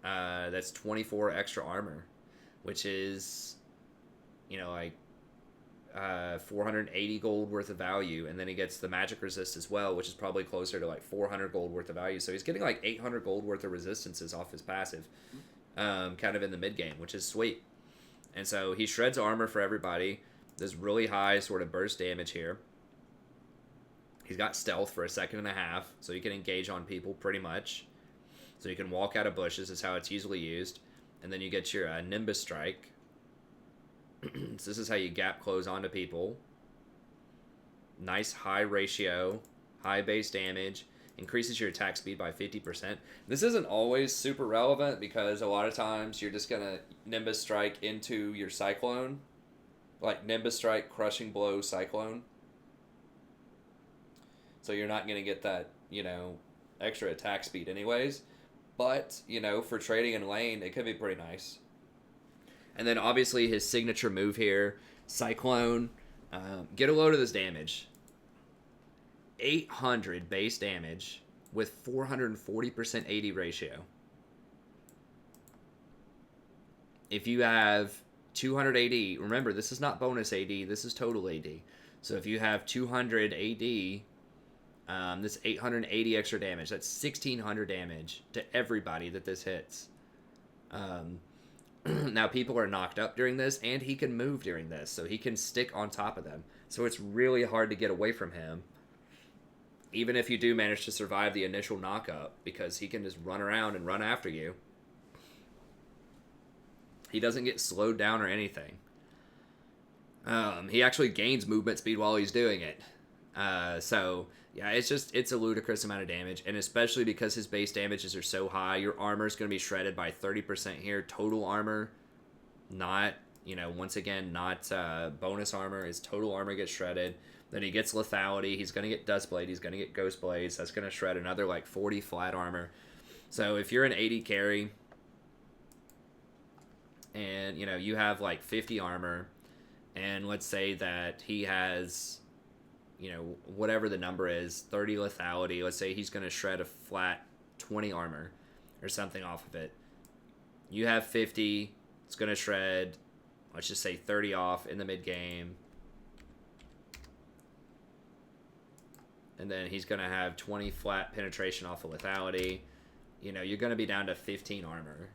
that's 24 extra armor, which is, you know, like 480 gold worth of value. And then he gets the magic resist as well, which is probably closer to like 400 gold worth of value. So he's getting like 800 gold worth of resistances off his passive. Kind of in the mid game, which is sweet. And so he shreds armor for everybody. Does really high sort of burst damage here. He's got stealth for a second and a half, so you can engage on people pretty much. So you can walk out of bushes is how it's usually used. And then you get your Nimbus Strike. So this is how you gap close onto people. Nice high ratio, high base damage. Increases your attack speed by 50%. This isn't always super relevant because a lot of times you're just going to Nimbus Strike into your Cyclone. Like Nimbus Strike, Crushing Blow, Cyclone. So you're not going to get that, extra attack speed anyways. But, for trading in lane, it could be pretty nice. And then obviously his signature move here, Cyclone. Get a load of this damage. 800 base damage with 440% AD ratio. If you have 200 AD, remember this is not bonus AD, this is total AD. So if you have 200 AD, this 880 extra damage, that's 1600 damage to everybody that this hits. Now people are knocked up during this, and he can move during this, so he can stick on top of them. So it's really hard to get away from him, even if you do manage to survive the initial knock-up, because he can just run around and run after you. He doesn't get slowed down or anything. He actually gains movement speed while he's doing it. So, yeah, it's a ludicrous amount of damage, and especially because his base damages are so high, your armor is going to be shredded by 30% here. Total armor, not, once again, not bonus armor. His total armor gets shredded. Then he gets lethality. He's going to get Dustblade. He's going to get Ghost Blades. That's going to shred another, 40 flat armor. So if you're an 80 carry, and, you have, 50 armor, and let's say that he has, whatever the number is, 30 lethality. Let's say he's going to shred a flat 20 armor or something off of it. You have 50. It's going to shred, let's just say 30 off in the mid-game. And then he's going to have 20 flat penetration off of lethality. You're going to be down to 15 armor.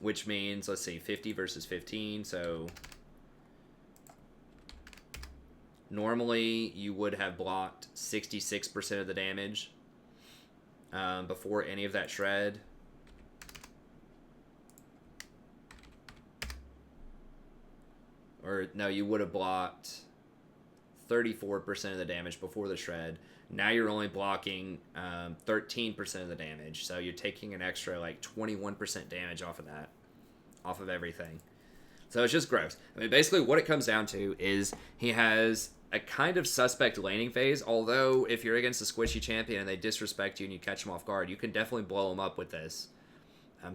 Which means, let's see, 50 versus 15. So normally you would have blocked 66% of the damage before any of that shred. Or no, you would have blocked 34% of the damage before the shred. Now you're only blocking 13% of the damage, so you're taking an extra 21% damage off of that, off of everything. So it's just gross. I mean, basically what it comes down to is he has a kind of suspect laning phase, although if you're against a squishy champion and they disrespect you and you catch them off guard, you can definitely blow them up with this.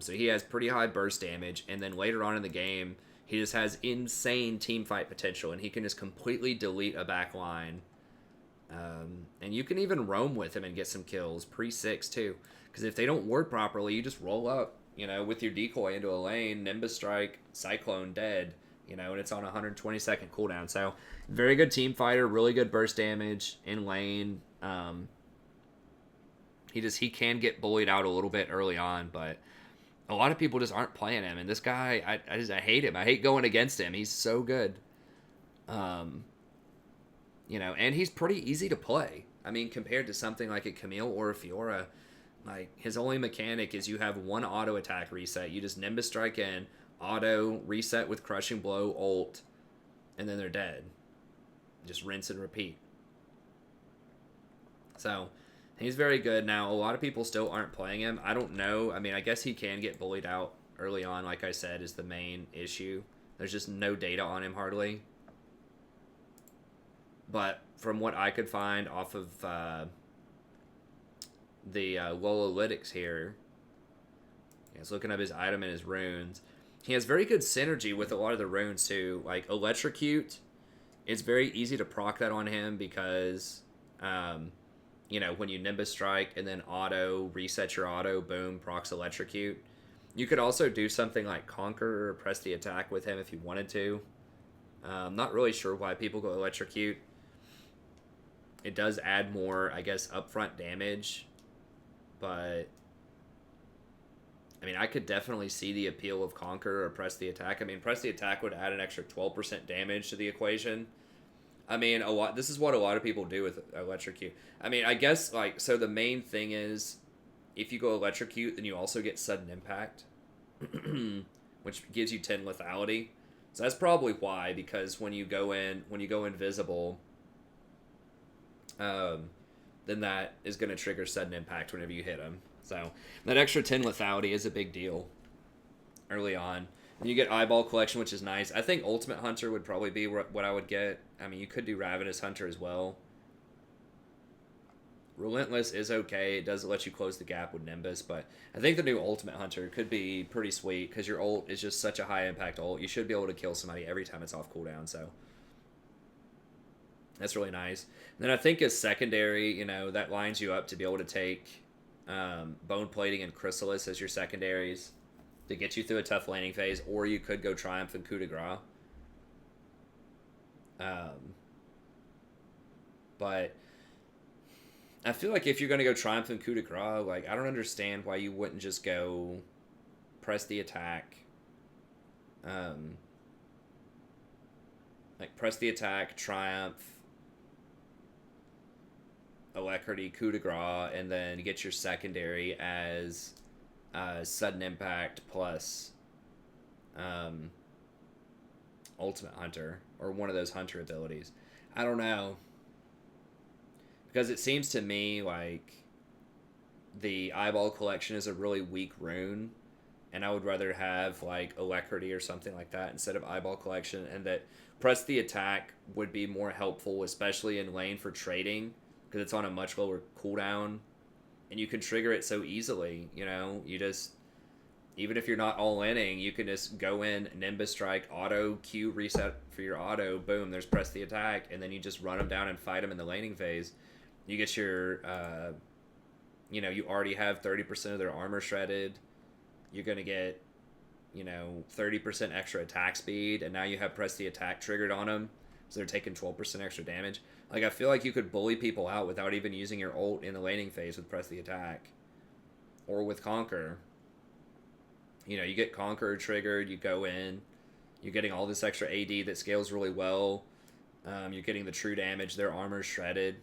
So he has pretty high burst damage, and then later on in the game, he just has insane teamfight potential, and he can just completely delete a back line. And you can even roam with him and get some kills, pre-6 too. Because if they don't ward properly, you just roll up, with your decoy into a lane, Nimbus Strike, Cyclone, dead, and it's on a 120-second cooldown. So, very good team fighter, really good burst damage in lane. He can get bullied out a little bit early on, but a lot of people just aren't playing him, and this guy, I hate him. I hate going against him. He's so good. And he's pretty easy to play. I mean, compared to something like a Camille or a Fiora, his only mechanic is you have one auto attack reset. You just Nimbus Strike in, auto, reset with Crushing Blow, ult, and then they're dead. Just rinse and repeat. So, he's very good. Now, a lot of people still aren't playing him. I don't know. I mean, I guess he can get bullied out early on, like I said, is the main issue. There's just no data on him hardly. But from what I could find off of the Lolalytics here, he's looking up his item and his runes. He has very good synergy with a lot of the runes too. Like Electrocute, it's very easy to proc that on him because when you Nimbus Strike and then auto, reset your auto, boom, procs Electrocute. You could also do something like Conquer or press the attack with him if you wanted to. I'm not really sure why people go Electrocute. It does add more, I guess, upfront damage, but I mean, I could definitely see the appeal of Conquer or Press the Attack. I mean, Press the Attack would add an extra 12% damage to the equation. I mean, a lot. This is what a lot of people do with Electrocute. I mean, I guess, like, so the main thing is, if you go Electrocute, then you also get Sudden Impact, which gives you 10 lethality. So that's probably why, because when you go invisible, then that is going to trigger Sudden Impact whenever you hit him. So that extra 10 lethality is a big deal early on. And you get Eyeball Collection, which is nice. I think Ultimate Hunter would probably be what I would get. I mean, you could do Ravenous Hunter as well. Relentless is okay. It does let you close the gap with Nimbus, but I think the new Ultimate Hunter could be pretty sweet because your ult is just such a high impact ult. You should be able to kill somebody every time it's off cooldown, so that's really nice. And then I think as secondary, you know, that lines you up to be able to take Bone Plating and Chrysalis as your secondaries to get you through a tough laning phase, or you could go Triumph and Coup de Grace. But I feel like if you're going to go Triumph and Coup de Grace, like, I don't understand why you wouldn't just go Press the Attack. Like, Press the Attack, Triumph, Alacrity, Coup de Grace, and then get your secondary as Sudden Impact plus Ultimate Hunter, or one of those Hunter abilities. I don't know. Because it seems to me like the Eyeball Collection is a really weak rune, and I would rather have like Alacrity or something like that instead of Eyeball Collection, and that Press the Attack would be more helpful, especially in lane for trading, because it's on a much lower cooldown, and you can trigger it so easily. You know, you just, even if you're not all-inning, you can just go in, Nimbus Strike, auto, Q, reset for your auto, boom, there's Press the Attack, and then you just run them down and fight them in the laning phase. You get your, you know, you already have 30% of their armor shredded. You're going to get, you know, 30% extra attack speed, and now you have Press the Attack triggered on them, so they're taking 12% extra damage. Like, I feel like you could bully people out without even using your ult in the laning phase with Press the Attack. Or with Conquer. You know, you get Conquer triggered, you go in, you're getting all this extra AD that scales really well. You're getting the true damage, their armor's shredded.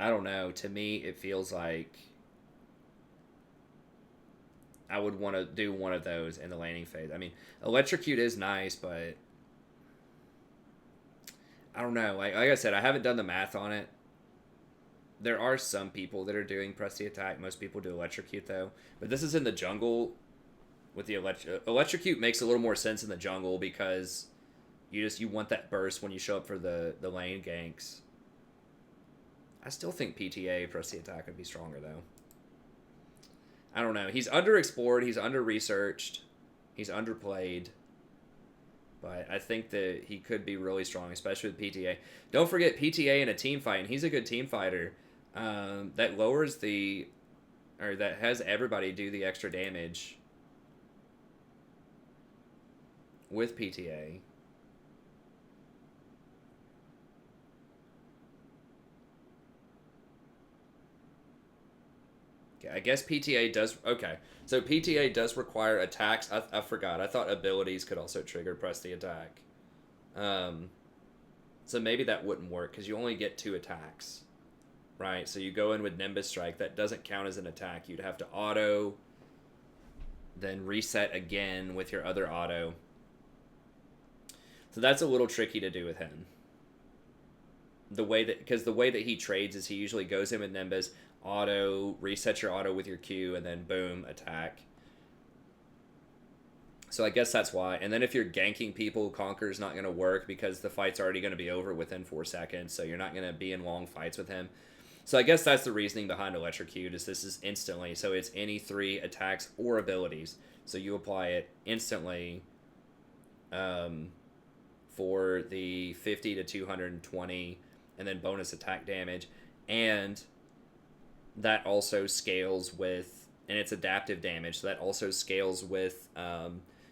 I don't know. To me, it feels like I would want to do one of those in the laning phase. I mean, Electrocute is nice, but I don't know. Like I said, I haven't done the math on it. There are some people that are doing Press the Attack. Most people do Electrocute, though. But this is in the jungle with the Electrocute makes a little more sense in the jungle because you want that burst when you show up for the lane ganks. I still think PTA Press the Attack would be stronger, though. I don't know. He's underexplored. He's under-researched. He's underplayed. But I think that he could be really strong, especially with PTA. Don't forget PTA in a team fight, and he's a good team fighter. That lowers that has everybody do the extra damage with PTA. I guess PTA does... Okay, so PTA does require attacks. I forgot. I thought abilities could also trigger Press the Attack. So maybe that wouldn't work, because you only get 2 attacks. Right? So you go in with Nimbus Strike. That doesn't count as an attack. You'd have to auto, then reset again with your other auto. So that's a little tricky to do with him. Because the way that he trades is he usually goes in with Nimbus, auto, reset your auto with your Q, and then boom, attack. So I guess that's why. And then if you're ganking people, Conquer's not going to work because the fight's already going to be over within 4 seconds, so you're not going to be in long fights with him. So I guess that's the reasoning behind Electrocute, is this is instantly. So it's any 3 attacks or abilities. So you apply it instantly for the 50 to 220, and then bonus attack damage. And that also scales with, and it's adaptive damage, so that also scales with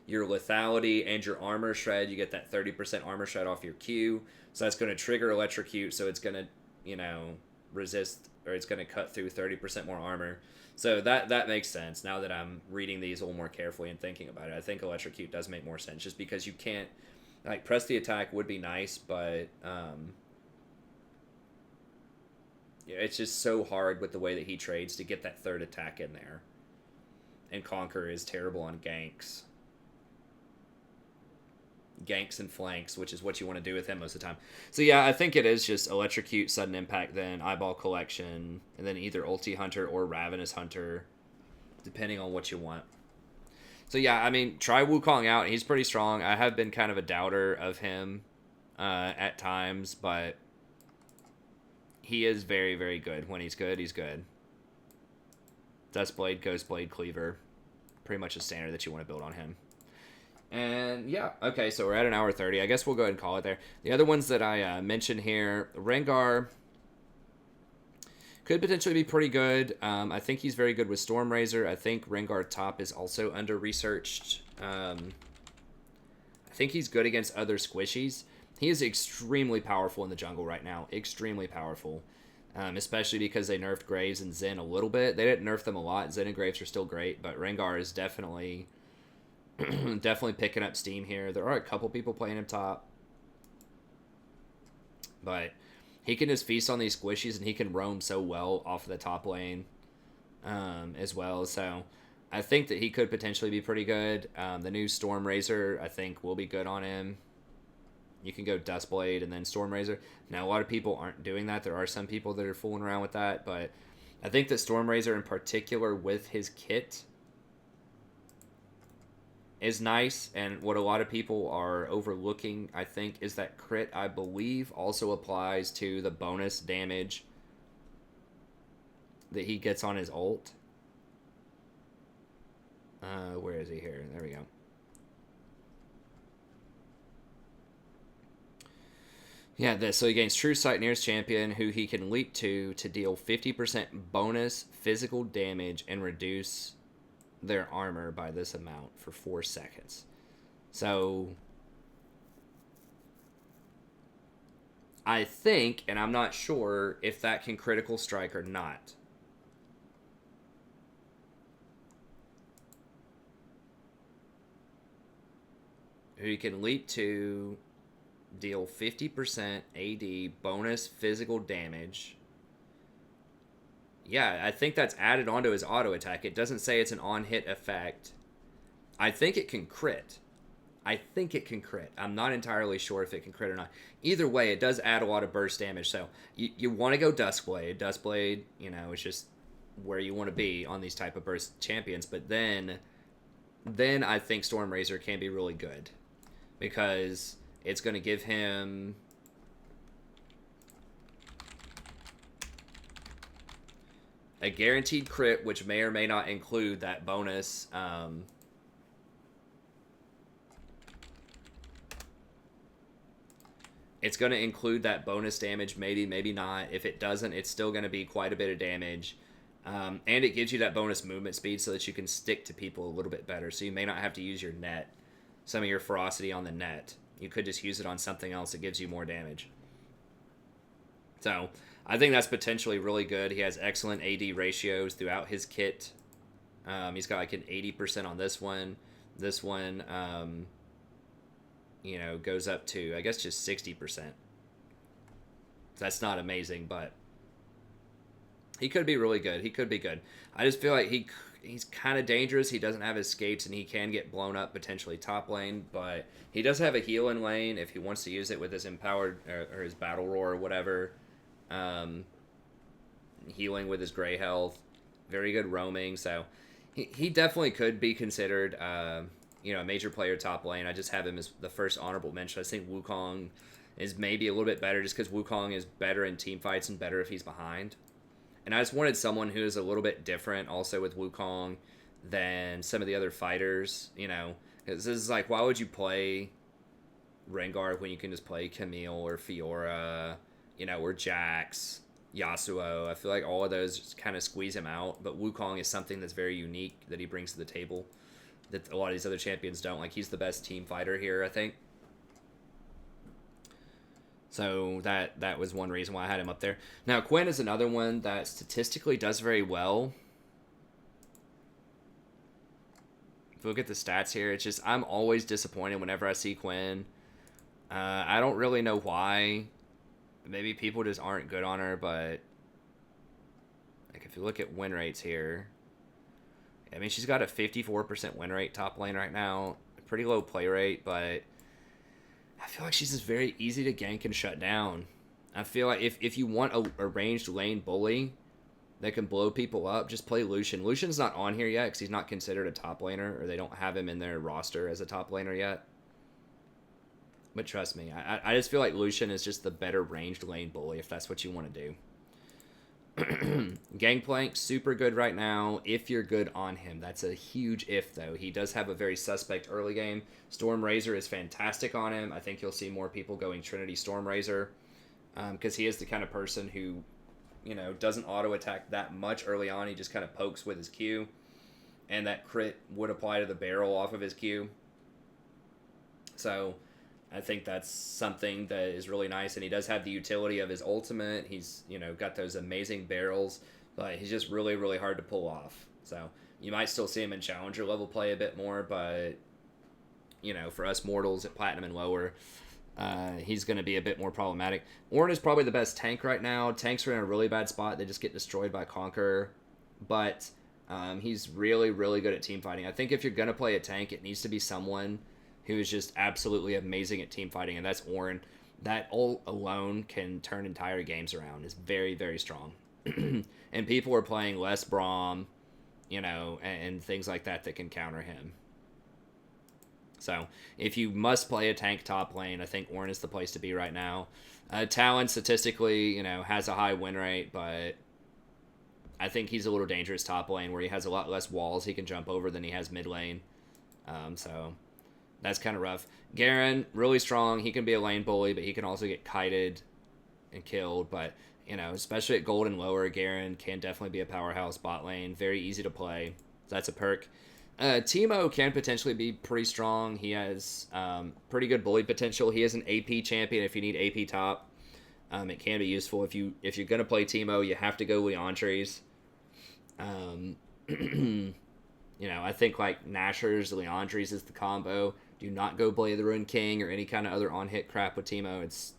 your lethality and your armor shred. You get that 30% armor shred off your Q, so that's going to trigger Electrocute, so it's going to, you know, resist or it's going to cut through 30% more armor. So that makes sense now that I'm reading these a little more carefully and thinking about it. I think Electrocute does make more sense just because you can't, like, press the attack would be nice, but yeah, it's just so hard with the way that he trades to get that third attack in there. And Conquer is terrible on ganks. Ganks and flanks, which is what you want to do with him most of the time. So yeah, I think it is just Electrocute, Sudden Impact, then Eyeball Collection, and then either Ulti Hunter or Ravenous Hunter, depending on what you want. So yeah, I mean, try Wukong out. He's pretty strong. I have been kind of a doubter of him at times, but he is very, very good. When he's good, he's good. Duskblade, Ghostblade, Cleaver. Pretty much a standard that you want to build on him. And yeah, okay, so we're at an hour 30. I guess we'll go ahead and call it there. The other ones that I mentioned here, Rengar could potentially be pretty good. I think he's very good with Stormrazor. I think Rengar top is also under-researched. I think he's good against other squishies. He is extremely powerful in the jungle right now. Extremely powerful. Especially because they nerfed Graves and Zen a little bit. They didn't nerf them a lot. Zen and Graves are still great, but Rengar is definitely definitely picking up steam here. There are a couple people playing him top, but he can just feast on these squishies, and he can roam so well off of the top lane as well. So I think that he could potentially be pretty good. The new Stormrazor, I think, will be good on him. You can go Duskblade and then Stormrazor. Now, a lot of people aren't doing that. There are some people that are fooling around with that, but I think that Stormrazor in particular with his kit is nice, and what a lot of people are overlooking, I think, is that crit, I believe, also applies to the bonus damage that he gets on his ult. Where is he here? There we go. Yeah, so he gains True Sight nearest champion, who he can leap to deal 50% bonus physical damage and reduce their armor by this amount for 4 seconds. So I think, and I'm not sure if that can critical strike or not. Who can leap to deal 50% AD bonus physical damage. Yeah, I think that's added onto his auto attack. It doesn't say it's an on-hit effect. I think it can crit. I'm not entirely sure if it can crit or not. Either way, it does add a lot of burst damage. So you want to go Duskblade. Duskblade, you know, it's just where you want to be on these type of burst champions. But then I think Stormrazor can be really good, because it's going to give him a guaranteed crit, which may or may not include that bonus. It's going to include that bonus damage, maybe, maybe not. If it doesn't, it's still going to be quite a bit of damage. And it gives you that bonus movement speed so that you can stick to people a little bit better. So you may not have to use your net, some of your ferocity on the net. You could just use it on something else that gives you more damage. So I think that's potentially really good. He has excellent AD ratios throughout his kit. He's got like an 80% on this one. This one, you know, goes up to, I guess, just 60%. That's not amazing, but he could be really good. He could be good. I just feel like he's kind of dangerous. He doesn't have escapes, and he can get blown up potentially top lane, but he does have a heal in lane if he wants to use it with his empowered or his battle roar or whatever. Healing with his gray health, very good roaming. So he definitely could be considered you know, a major player top lane. I just have him as the first honorable mention. I think Wukong is maybe a little bit better just because Wukong is better in team fights and better if he's behind. And I just wanted someone who is a little bit different also with Wukong than some of the other fighters, you know. Because this is like, why would you play Rengar when you can just play Camille or Fiora, you know, or Jax, Yasuo? I feel like all of those just kind of squeeze him out. But Wukong is something that's very unique that he brings to the table that a lot of these other champions don't. Like, he's the best team fighter here, I think. So that was one reason why I had him up there. Now Quinn is another one that statistically does very well. If you look at the stats here, it's just I'm always disappointed whenever I see Quinn. I don't really know why. Maybe people just aren't good on her, but like if you look at win rates here, I mean she's got a 54% win rate top lane right now, a pretty low play rate, but I feel like she's just very easy to gank and shut down. I feel like if you want a ranged lane bully that can blow people up, just play Lucian. Lucian's not on here yet because he's not considered a top laner, or they don't have him in their roster as a top laner yet. But trust me, I just feel like Lucian is just the better ranged lane bully if that's what you want to do. Gangplank, super good right now if you're good on him. That's a huge if, though. He does have a very suspect early game. Storm Razor is fantastic on him. I think you'll see more people going Trinity Storm Razor because he is the kind of person who, you know, doesn't auto-attack that much early on. He just kind of pokes with his Q, and that crit would apply to the barrel off of his Q. So I think that's something that is really nice, and he does have the utility of his ultimate. He's, you know, got those amazing barrels, but he's just really, really hard to pull off. So you might still see him in Challenger level play a bit more, but, you know, for us mortals at Platinum and lower, he's going to be a bit more problematic. Ornn is probably the best tank right now. Tanks are in a really bad spot. They just get destroyed by Conqueror, but he's really, really good at team fighting. I think if you're going to play a tank, it needs to be someone who is just absolutely amazing at team fighting, and that's Ornn. That all alone can turn entire games around. Is very, very strong. And people are playing less Braum, you know, and things like that can counter him. So if you must play a tank top lane, I think Ornn is the place to be right now. Talon statistically, you know, has a high win rate, but I think he's a little dangerous top lane where he has a lot less walls he can jump over than he has mid lane. So that's kind of rough. Garen, really strong. He can be a lane bully, but he can also get kited and killed. But, you know, especially at gold and lower, Garen can definitely be a powerhouse bot lane. Very easy to play. So that's a perk. Teemo can potentially be pretty strong. He has pretty good bully potential. He is an AP champion if you need AP top. It can be useful. If you're going to play Teemo, you have to go Leandres. You know, I think like Nashor's, Leandres is the combo. Do not go Blade of the Ruined King or any kind of other on-hit crap with Teemo.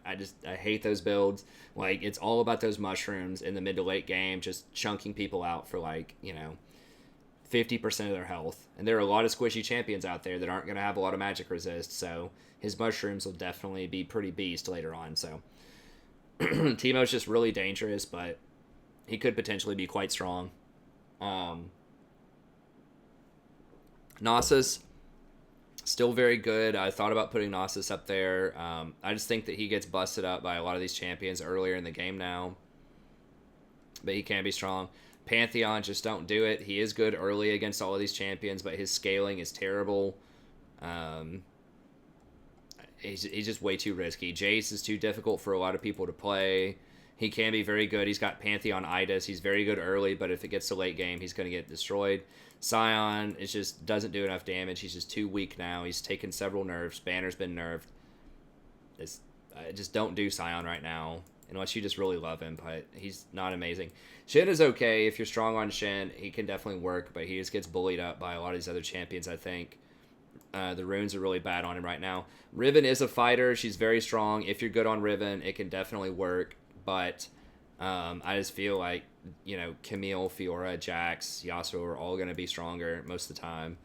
I hate those builds. Like, it's all about those mushrooms in the mid to late game, just chunking people out for, like, you know, 50% of their health. And there are a lot of squishy champions out there that aren't going to have a lot of magic resist, so his mushrooms will definitely be pretty beast later on. So Teemo's just really dangerous, but he could potentially be quite strong. Nasus, still very good. I thought about putting Nasus up there. I just think that he gets busted up by a lot of these champions earlier in the game now. But he can be strong. Pantheon, just don't do it. He is good early against all of these champions, but his scaling is terrible. He's just way too risky. Jace is too difficult for a lot of people to play. He can be very good. He's got Pantheon Idas. He's very good early, but if it gets to late game, he's going to get destroyed. Sion just doesn't do enough damage. He's just too weak now. He's taken several nerfs. Banner's been nerfed. Just don't do Sion right now, unless you just really love him, but he's not amazing. Shin is okay. If you're strong on Shin, he can definitely work, but he just gets bullied up by a lot of these other champions, I think. The runes are really bad on him right now. Riven is a fighter. She's very strong. If you're good on Riven, it can definitely work, but I just feel like, you know, Camille, Fiora, Jax, Yasuo are all going to be stronger most of the time.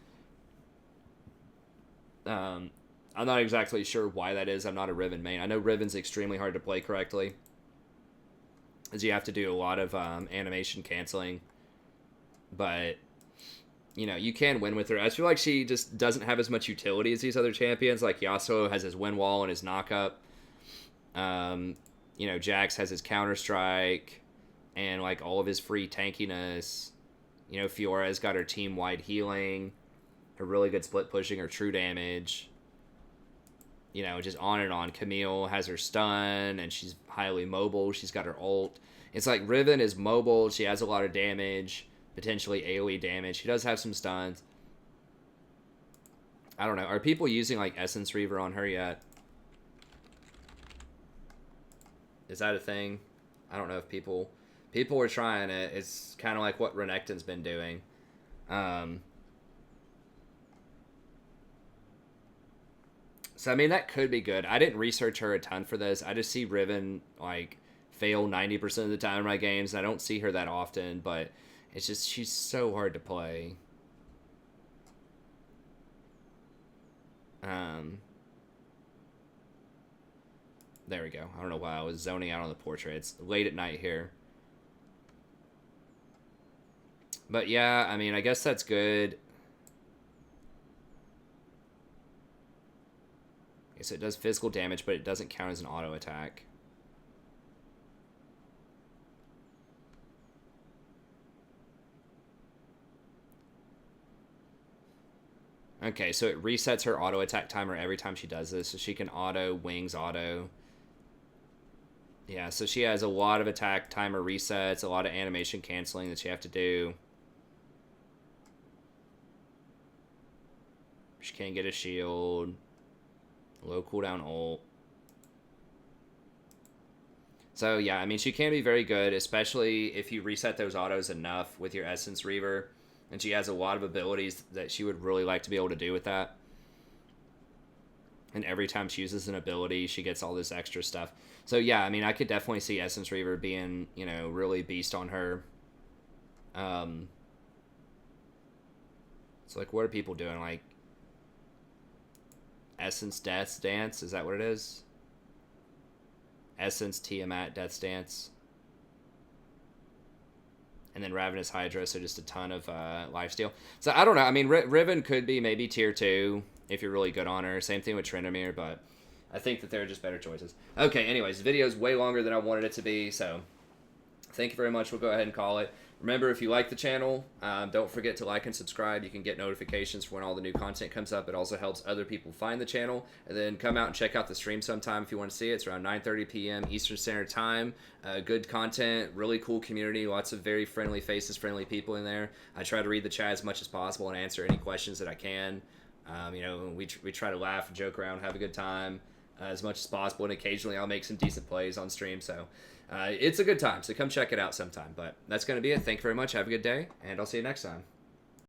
I'm not exactly sure why that is. I'm not a Riven main. I know Riven's extremely hard to play correctly, as you have to do a lot of animation canceling, but, you know, you can win with her. I feel like she just doesn't have as much utility as these other champions. Like Yasuo has his win wall and his knockup. You know, Jax has his Counter-Strike and, like, all of his free tankiness. You know, Fiora's got her team-wide healing, her really good split pushing, her true damage. You know, just on and on. Camille has her stun, and she's highly mobile. She's got her ult. It's like Riven is mobile. She has a lot of damage, potentially AoE damage. She does have some stuns. I don't know. Are people using, like, Essence Reaver on her yet? Is that a thing? I don't know if people are trying it. It's kind of like what Renekton's been doing. So, I mean, that could be good. I didn't research her a ton for this. I just see Riven, like, fail 90% of the time in my games. And I don't see her that often, but it's just, she's so hard to play. There we go. I don't know why I was zoning out on the portrait. It's late at night here. But yeah, I mean, I guess that's good. Okay, so it does physical damage, but it doesn't count as an auto attack. Okay, so it resets her auto attack timer every time she does this, so she can auto, wings auto. Yeah, so she has a lot of attack timer resets, a lot of animation canceling that you have to do. She can't get a shield. Low cooldown ult. So yeah, I mean, she can be very good, especially if you reset those autos enough with your Essence Reaver. And she has a lot of abilities that she would really like to be able to do with that. And every time she uses an ability, she gets all this extra stuff. So yeah, I mean, I could definitely see Essence Reaver being, you know, really beast on her. So like, what are people doing? Like, Essence Death's Dance? Is that what it is? Essence Tiamat Death's Dance. And then Ravenous Hydra, so just a ton of lifesteal. So I don't know. I mean, Riven could be maybe tier 2 if you're really good on her. Same thing with Tryndamere, but I think that there are just better choices. Okay, anyways, the video is way longer than I wanted it to be, so thank you very much. We'll go ahead and call it. Remember, if you like the channel, don't forget to like and subscribe. You can get notifications for when all the new content comes up. It also helps other people find the channel. And then come out and check out the stream sometime if you want to see it. It's around 9:30 p.m. Eastern Standard Time. Good content, really cool community, lots of very friendly faces, friendly people in there. I try to read the chat as much as possible and answer any questions that I can. You know, we try to laugh, joke around, have a good time as much as possible. And occasionally I'll make some decent plays on stream. So it's a good time, so come check it out sometime. But that's going to be it. Thank you very much. Have a good day, and I'll see you next time.